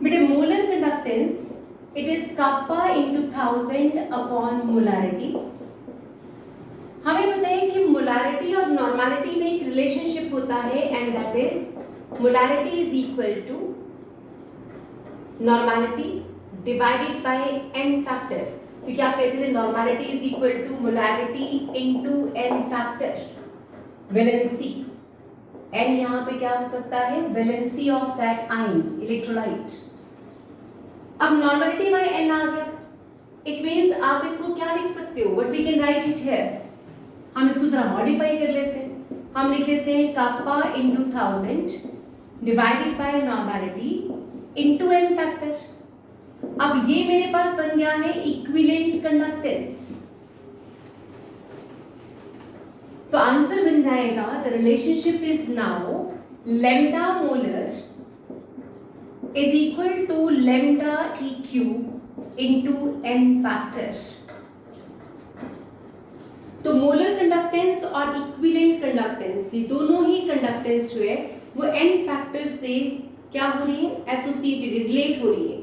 Speaker 1: बेटे molar conductance it is kappa into 1000 upon molarity. हमें पता है कि मोलैरिटी और नॉर्मेलिटी में एक रिलेशनशिप होता है, and that is molarity is equal to normality divided by n factor, क्योंकि आप कहते थे normality is equal to molarity into n factor, valency. n यहाँ पे क्या हो सकता है? Valency of that ion electrolyte. अब नॉर्मेलिटी बाय n आ गया, इट मींस आप इसको क्या लिख सकते हो? What we can write it here, हम इसको जरा मॉडिफाई कर लेते हैं। हम लिख लेते हैं kappa into 1000 divided by normality into n factor. अब ये मेरे पास बन गया है इक्विवेलेंट कंडक्टेंस। तो आंसर बन जाएगा the relationship is now lambda molar is equal to lambda e cube into n factor. तो मोलर कंडक्टेंस और इक्विवेलेंट कंडक्टेंस ये दोनों ही कंडक्टेंस जो है वो n फैक्टर से क्या हो रही है, एसोसिएटेड, रिलेट हो रही है।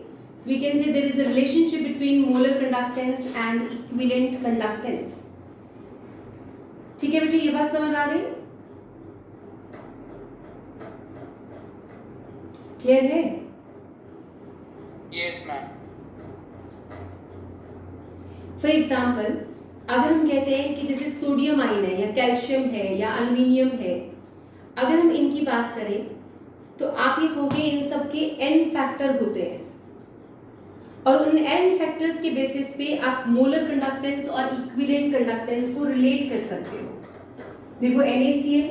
Speaker 1: We can say there is a relationship between molar conductance and equivalent conductance. ठीक है बेटे, ये बात समझ आ गई? क्लियर है?
Speaker 5: Yes ma'am.
Speaker 1: फॉर एग्जाम्पल अगर हम कहते हैं कि जैसे सोडियम आयन है या कैल्शियम है या एल्युमिनियम है, अगर हम इनकी बात करें तो आप ये कहोगे इन सब के n फैक्टर होते हैं और उन n फैक्टर्स के बेसिस पे आप मोलर कंडक्टेंस और इक्विवेलेंट कंडक्टेंस को रिलेट कर सकते हो। देखो NaCl,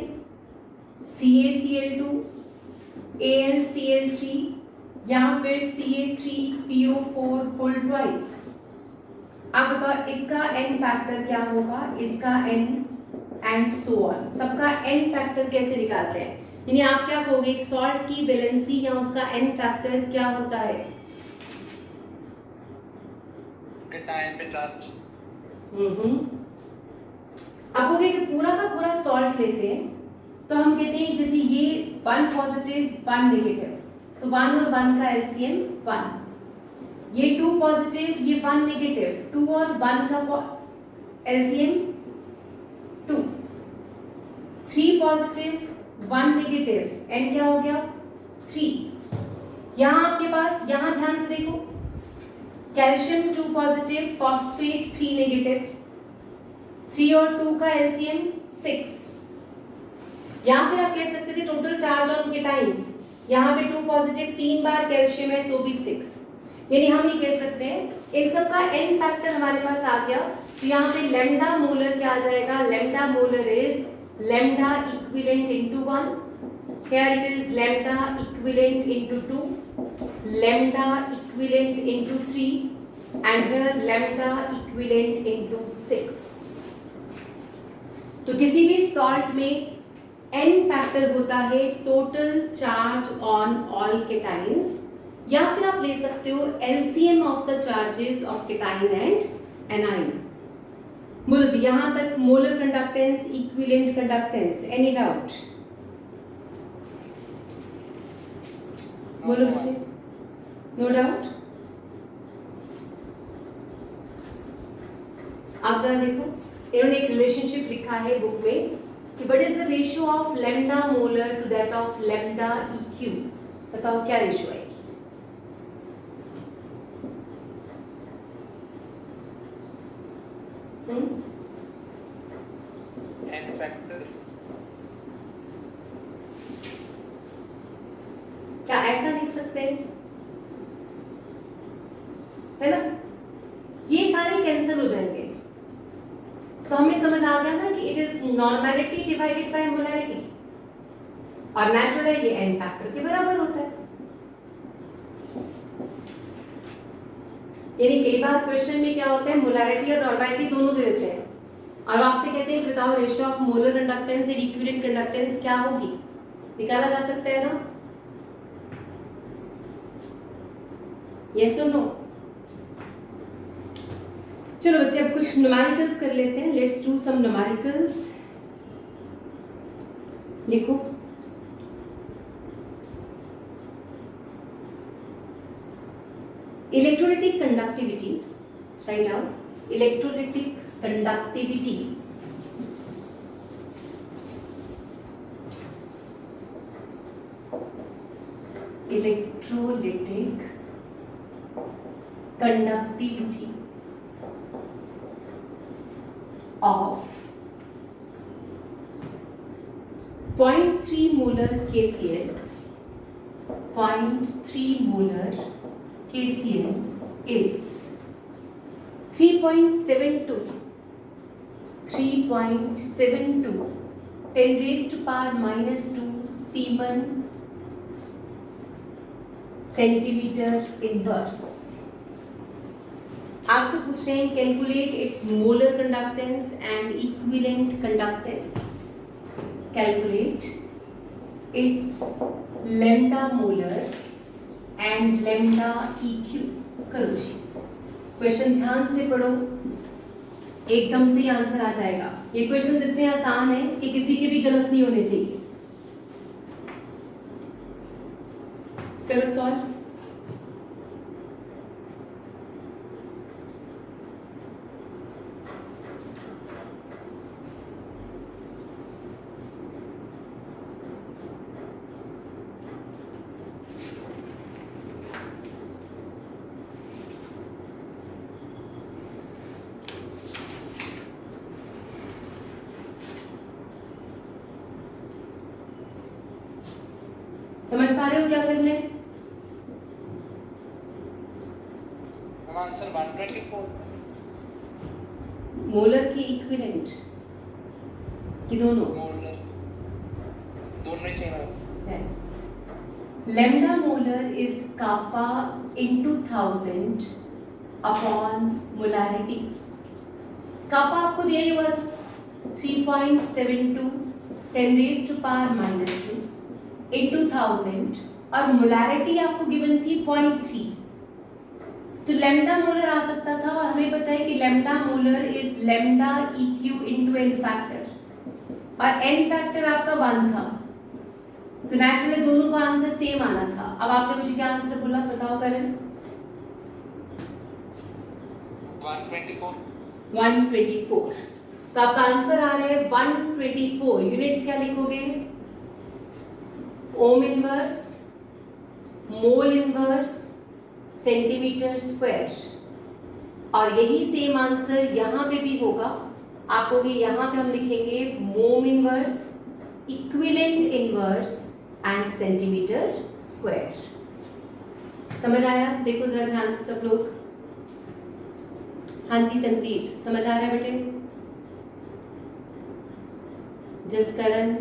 Speaker 1: CaCl2, AlCl3 या फिर Ca3PO4 होल ट्वाइस। आप बताओ इसका n फैक्टर क्या होगा, इसका n एंड सो ऑन, सबका n फैक्टर कैसे निकालते हैं? यानी आप क्या कहोगे एक सॉल्ट की वैलेंसी या उसका n फैक्टर क्या होता है?
Speaker 5: केटायन पे चार्ज।
Speaker 1: आप कहोगे कि पूरा का पूरा सॉल्ट लेते हैं तो हम कहते हैं जैसे ये 1 पॉजिटिव 1 नेगेटिव, तो 1 और 1 का एलसीएम 1, ये 2 पॉजिटिव ये 1 नेगेटिव, 2 और 1 का एलसीएम 2, 3 पॉजिटिव 1 नेगेटिव, n क्या हो गया 3। यहां आपके पास, यहां ध्यान से देखो, कैल्शियम 2 पॉजिटिव, फॉस्फेट 3 नेगेटिव, 3 और 2 का एलसीएम 6। या फिर आप कह सकते थे टोटल चार्ज ऑन केटाइंस, यहाँ पे 2 पॉजिटिव 3 बार कैल्शियम है तो भी 6, यानी हम ये कह सकते हैं इन सब का n फैक्टर हमारे पास आ गया। तो यहाँ पे लैम्डा मोलर क्या आ जाएगा, lambda molar is lambda equivalent into 1, here it is lambda equivalent into 2, lambda equivalent into 3 and here lambda equivalent into 6। तो किसी भी सॉल्ट में n फैक्टर होता है total charge on all cations, या फिर आप ले सकते हो LCM of the charges of cation and A9. बोलो जी यहां तक molar conductance, equivalent conductance, any doubt? बोलो बच्चे, नो डाउट? आप जरा देखो, इन्होंने एक रिलेशनशिप लिखा है बुक में कि what is the ratio of lambda molar to that of lambda EQ। बताओ क्या रेशियो आएगी?
Speaker 5: n factor.
Speaker 1: क्या ऐसा लिख सकते हैं? है ना, ये सारे कैंसिल हो जाएंगे तो हमें समझ आ गया ना कि it is normality divided bye molarity, और नेचुरल है ये n फैक्टर के बराबर होता है। यानी कई बार क्वेश्चन में क्या होता है, मोलैरिटी और नॉर्मेलिटी दोनों दे देते हैं और आपसे कहते हैं कि बताओ ratio of molar conductance and equivalent conductance क्या होगी, निकाला जा सकता है ना? यस और नो? चलो बच्चे अब कुछ न्यूमेरिकल्स कर लेते हैं। Let's do some numericals. लिखो electrolytic conductivity, write down electrolytic conductivity electrolytic conductivity of 0.3 molar KCl, 0.3 molar KCl is 3.72 10 raised to power minus 2 Siemen centimetre inverse. आपसे पूछ रहे हैं calculate its molar conductance and equivalent conductance. Calculate its lambda molar and lambda EQ. करो जी, question ध्यान से पढ़ो, एकदम से ही आंसर आ जाएगा। ये क्वेश्चन इतने आसान है कि किसी के भी गलत नहीं होने चाहिए। करो सॉल्व। समझ पा रहे हो क्या करना है?
Speaker 5: आंसर 124
Speaker 1: मोलर की इक्विवेलेंट कि दोनों?
Speaker 5: मोलर, दोनों ही सेम है।
Speaker 1: Yes. Lambda molar is kappa into 1000 upon molarity. kappa आपको दिया ही हुआ था 3.72 10 raised to power minus 2 into 1000 और मोलारिटी आपको गिवन थी 0.3। तो लैम्डा मोलर आ सकता था और हमें पता है कि lambda molar is lambda EQ into n factor और एन फैक्टर आपका 1 था, तो नेचुरली दोनों का आंसर सेम आना था। अब आपने मुझे क्या आंसर बोला बताओ करण? 124। तो आपका आंसर आ रहा है 124। यूनिट्स क्या लिखोगे? ओम inverse, mole inverse, centimetre square. और यही सेम आंसर यहाँ पे भी होगा। आप कहोगे यहाँ पे हम लिखेंगे मोम inverse, equivalent inverse and centimetre square. समझ आया? देखो जरा ध्यान से सब लोग। हाँ जी तनवीर, समझ आ रहा है बेटे? जसकरण,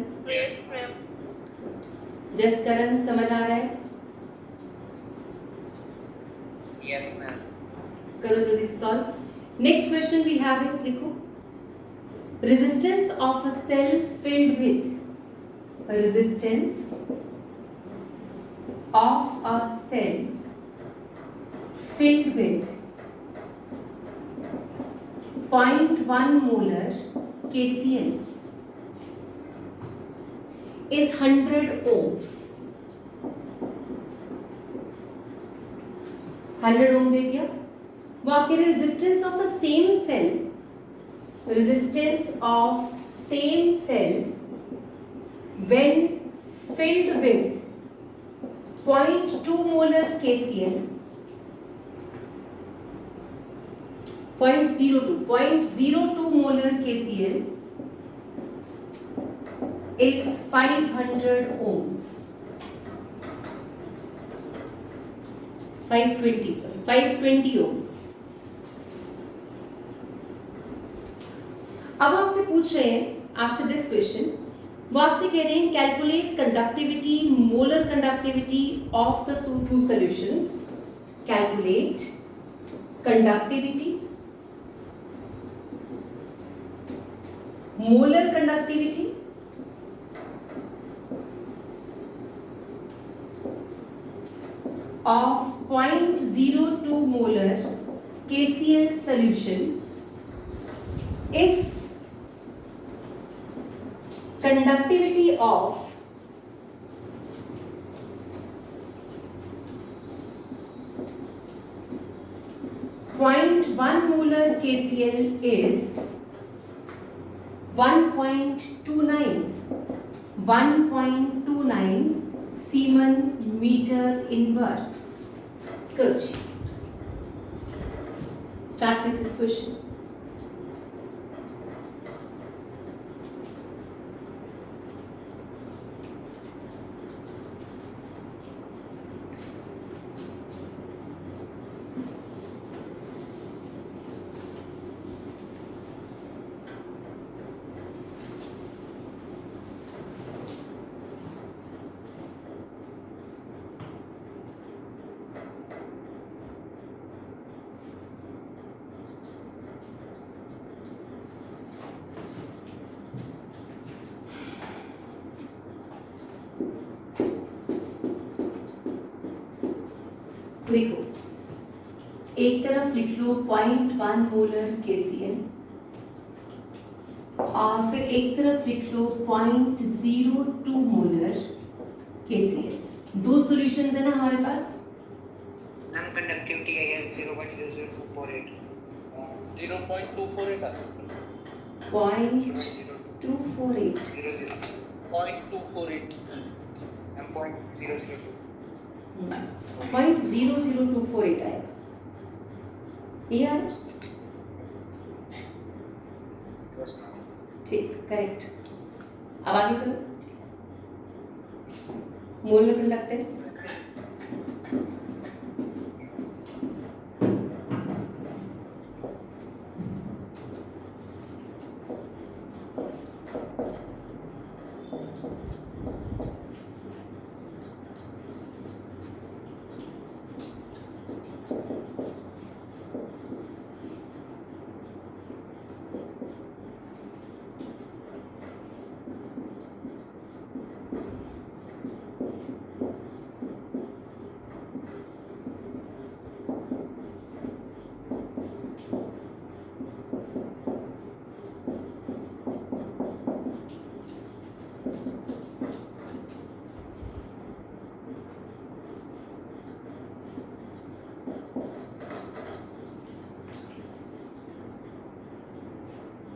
Speaker 1: जसकरण समझ आ रहा है?
Speaker 3: Yes ma'am.
Speaker 1: करो जल्दी से solve. Next question we have is, लिखो resistance of a cell filled with, resistance of a cell filled with 0.1 molar KCl is 100 ohms। 100 ohm दे दिया। वो आपके resistance of the same cell, resistance of same cell when filled with 0.2 molar KCl, 0.02 molar KCl is 500 ohms, 520 ohms। अब आपसे पूछ रहे हैं after this question, वो आपसे कह रहे हैं calculate conductivity, molar conductivity of the two solutions. Calculate conductivity, molar conductivity of 0.02 molar KCl solution if conductivity of 0.1 molar KCl is 1.29 Siemen meter inverse। करो जी, start with this question। देखो, एक तरफ लिख लो 0.1 मोलर KCl और फिर एक तरफ लिख लो 0.02 मोलर KCl। दो सॉल्यूशंस है ना हमारे पास।
Speaker 2: मैम कंडक्टिविटी है 0.00248
Speaker 5: 0.248 आता है
Speaker 1: 0.248
Speaker 5: 0.248
Speaker 2: मैम 0.002
Speaker 1: 0.00248 आएगा। ये आ रहा?
Speaker 2: बस मैम।
Speaker 1: ठीक, करेक्ट। अब आगे करो, मोलर कंडक्टेंस।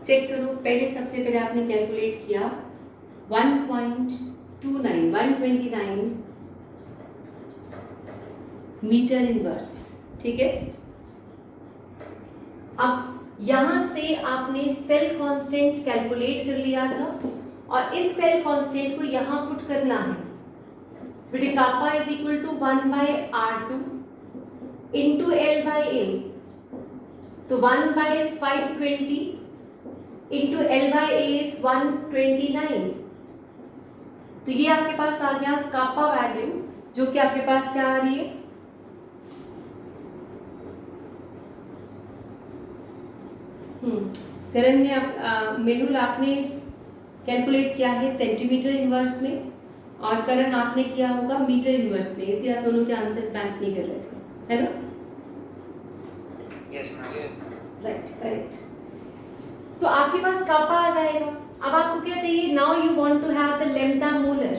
Speaker 1: चेक करो, पहले सबसे पहले आपने कैलकुलेट किया 129 मीटर इनवर्स, ठीक है। अब यहां से आपने सेल कांस्टेंट कैलकुलेट कर लिया था और इस सेल कांस्टेंट को यहां पुट करना है। बेटे kappa is equal to 1/R2 into L/A, तो 1/520 इंटू L/A इज 129। तो ये आपके पास आ गया कापा वैल्यू, जो कि आपके पास क्या आ रही है, करण ने मेहुल आपने कैलकुलेट किया है सेंटीमीटर इनवर्स में और करण आपने किया होगा मीटर इनवर्स में, इसलिए आप दोनों के आंसर्स मैच नहीं कर रहे थे, है ना?
Speaker 2: Yes ma'am.
Speaker 1: Right, correct. तो आपके पास कापा आ जाएगा। अब आपको क्या चाहिए, now you want to have the lambda molar.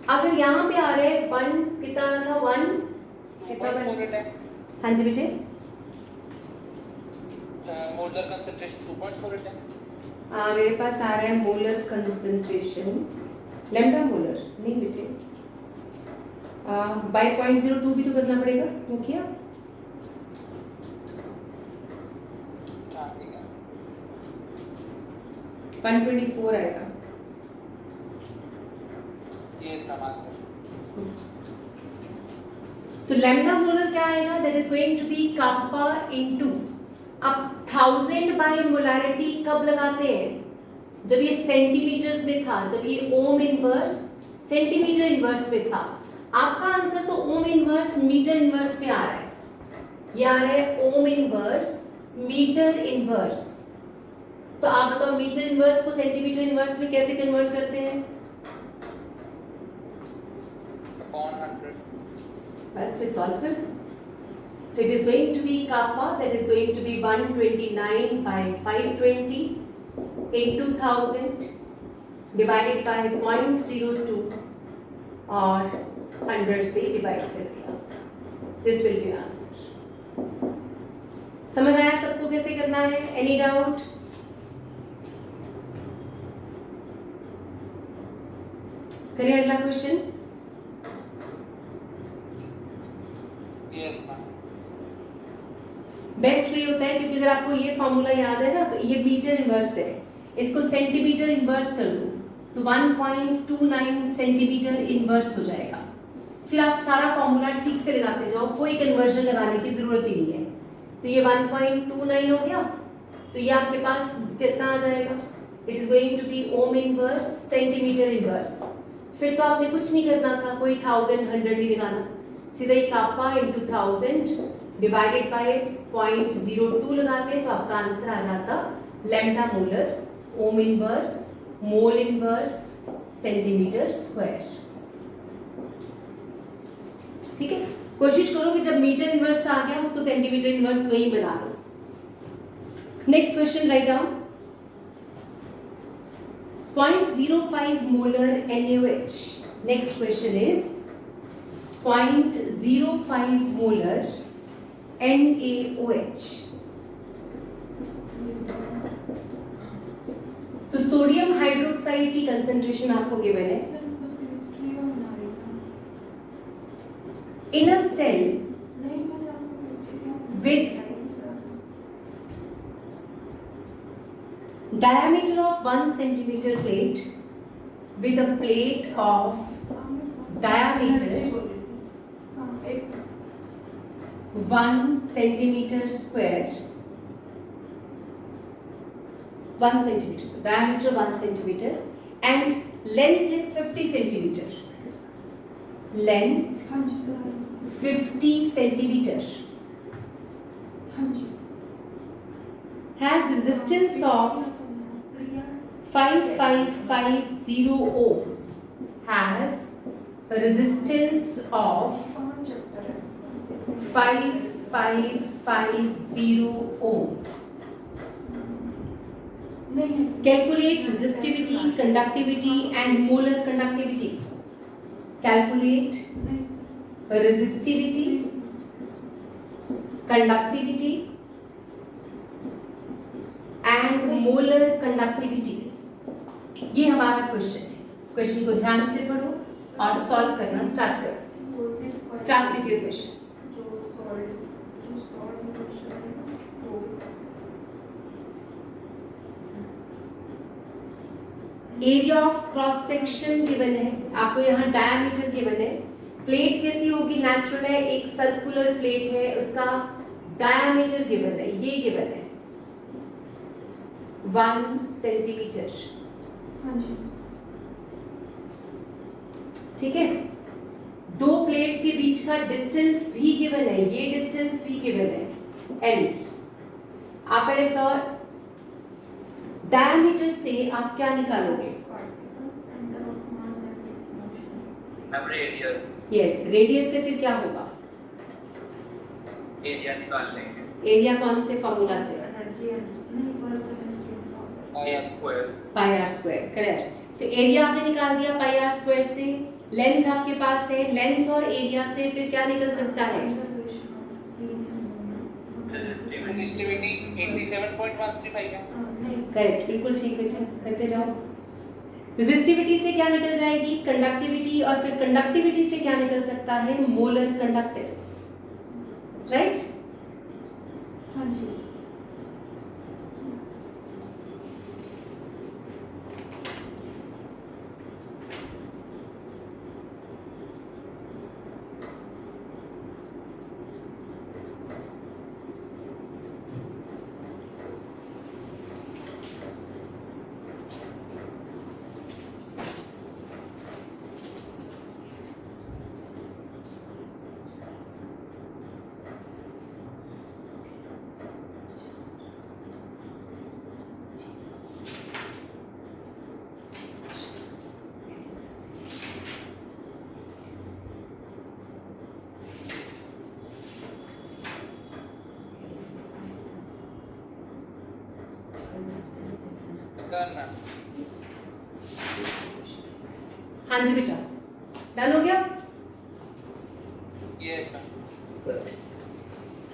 Speaker 1: अगर यहाँ पे आ रहा है 1 कितना था, 1 कितना बना? हाँ जी बेटे,
Speaker 5: मोलर कंसंट्रेशन 2.48 है।
Speaker 1: मेरे पास आ रहा है मोलर कंसंट्रेशन, लैम्डा मोलर नहीं बेटे, बाय 0.02 भी तो करना पड़ेगा, वो किया?
Speaker 5: हाँ ठीक है,
Speaker 1: 124 आएगा।
Speaker 5: ये इसका आंसर।
Speaker 1: तो लैम्डा मोलर क्या आएगा, that is going to be kappa into, अब 1000 बाय मोलारिटी कब लगाते हैं, जब ये सेंटीमीटर्स में था, जब ये ओम इनवर्स सेंटीमीटर इनवर्स में था। आपका आंसर तो ओम इनवर्स मीटर इनवर्स में आ रहा है, ये आ रहा है ओम इनवर्स मीटर इनवर्स। तो आप बताओ मीटर इनवर्स को सेंटीमीटर इनवर्स में कैसे कन्वर्ट करते हैं?
Speaker 5: अपॉन 100।
Speaker 1: बस फिर सॉल्व कर दो। So it is going to be kappa, that is going to be 129 by 520 into 1000 divided by 0.02 और 100 से डिवाइड कर दिया। This will be answer. समझ आया सबको कैसे करना है? Any doubt? करिए अगला question.
Speaker 5: Yes ma'am.
Speaker 1: Best way होता है, क्योंकि अगर आपको ये फॉर्मूला याद है ना, तो ये मीटर इनवर्स है, इसको सेंटीमीटर इनवर्स कर दो तो 1.29 सेंटीमीटर इनवर्स हो जाएगा। फिर आप सारा फॉर्मूला ठीक से लगाते जाओ, कोई कन्वर्जन लगाने की जरूरत ही नहीं है। तो ये 1.29 हो गया, तो ये आपके पास कितना आ जाएगा, it is going to be ohm inverse centimetre inverse. फिर तो आपने कुछ नहीं करना था, कोई 1000 100 नहीं लगाना, सीधा ही कापा इंटू 1000 डिवाइडेड बाय 0.02 लगाते हैं, तो आपका आंसर आ जाता लैम्डा मोलर ओम inverse mole inverse centimetre square. ठीक है, कोशिश करो कि जब मीटर इनवर्स आ गया उसको सेंटीमीटर इनवर्स वही बना लो। Next question, write down 0.05 molar NaOH. Next question is 0.05 molar NaOH. तो सोडियम हाइड्रोक्साइड की कंसेंट्रेशन आपको गिवन है। इन अ cell with diameter of 1 centimeter plate with a plate of diameter 1 centimeter square, 1 centimeter, so diameter 1 centimeter and length is 50 centimeter, length 50 centimeter, has resistance of 5550 ohm, has a resistance of 5550 ohm. Calculate resistivity, conductivity and molar conductivity. Calculate resistivity, conductivity and molar conductivity. ये हमारा question है। Question को ध्यान से पढ़ो और solve करना start करो। Start with your question. Area of cross section given है आपको, यहाँ डायमीटर गिवन है। प्लेट कैसी होगी, नेचुरल है, एक सर्कुलर प्लेट है, उसका डायमीटर गिवन है, ये गिवन है 1 सेंटीमीटर। ठीक है, दो प्लेट्स के बीच का डिस्टेंस भी गिवन है, ये डिस्टेंस भी गिवन है L। आप पहले बताओ डायमीटर से आप क्या निकालोगे?
Speaker 2: रेडियस।
Speaker 1: यस, रेडियस से फिर क्या होगा?
Speaker 2: एरिया निकाल लेंगे।
Speaker 1: एरिया कौन से फॉर्मूला से? पाई आर स्क्वायर, करेक्ट। तो एरिया आपने निकाल दिया पाई आर स्क्वायर से, लेंथ आपके पास है, लेंथ और एरिया से फिर क्या निकल सकता है?
Speaker 5: रेजिस्टिविटी 87.135 है।
Speaker 1: करेक्ट, बिल्कुल ठीक बेटा, करते जाओ। रेजिस्टिविटी से क्या निकल जाएगी? कंडक्टिविटी, और फिर कंडक्टिविटी से क्या निकल सकता है? Molar conductance, right? हाँ जी।
Speaker 5: करना।
Speaker 1: हाँ जी बेटा, डन हो गया?
Speaker 5: Yes ma'am.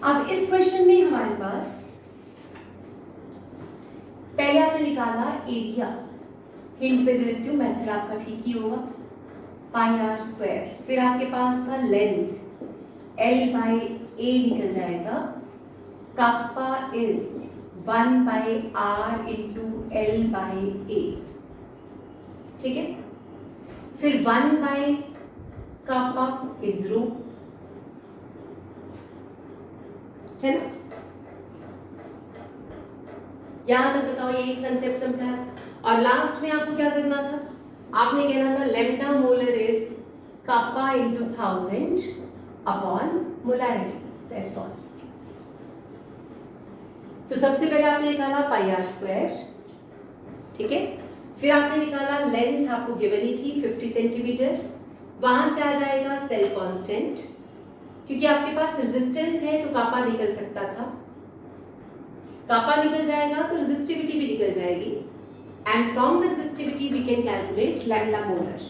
Speaker 1: अब इस क्वेश्चन में हमारे पास पहले आपने निकाला एरिया, हिंट पे दे देती हूँ, मेथड आपका ठीक ही होगा, पाई आर स्क्वायर। फिर आपके पास था लेंथ, L बाई A निकल जाएगा, kappa is 1 by R into L by A। ठीक है, फिर 1 बाई कापा इज रो, है ना? यहां तक बताओ, यही कंसेप्ट समझा? और लास्ट में आपको क्या करना था? आपने कहना था lambda molar is kappa into 1000 upon molarity, that's all. तो सबसे पहले आपने निकाला पाई आर स्क्वायर, ठीक है, फिर आपने निकाला लेंथ, आपको गिवन ही थी 50 सेंटीमीटर, वहां से आ जाएगा सेल कांस्टेंट क्योंकि आपके पास रेजिस्टेंस है तो कापा निकल सकता था, कापा निकल जाएगा तो रेजिस्टिविटी भी निकल जाएगी, and from the resistivity we can calculate lambda molar.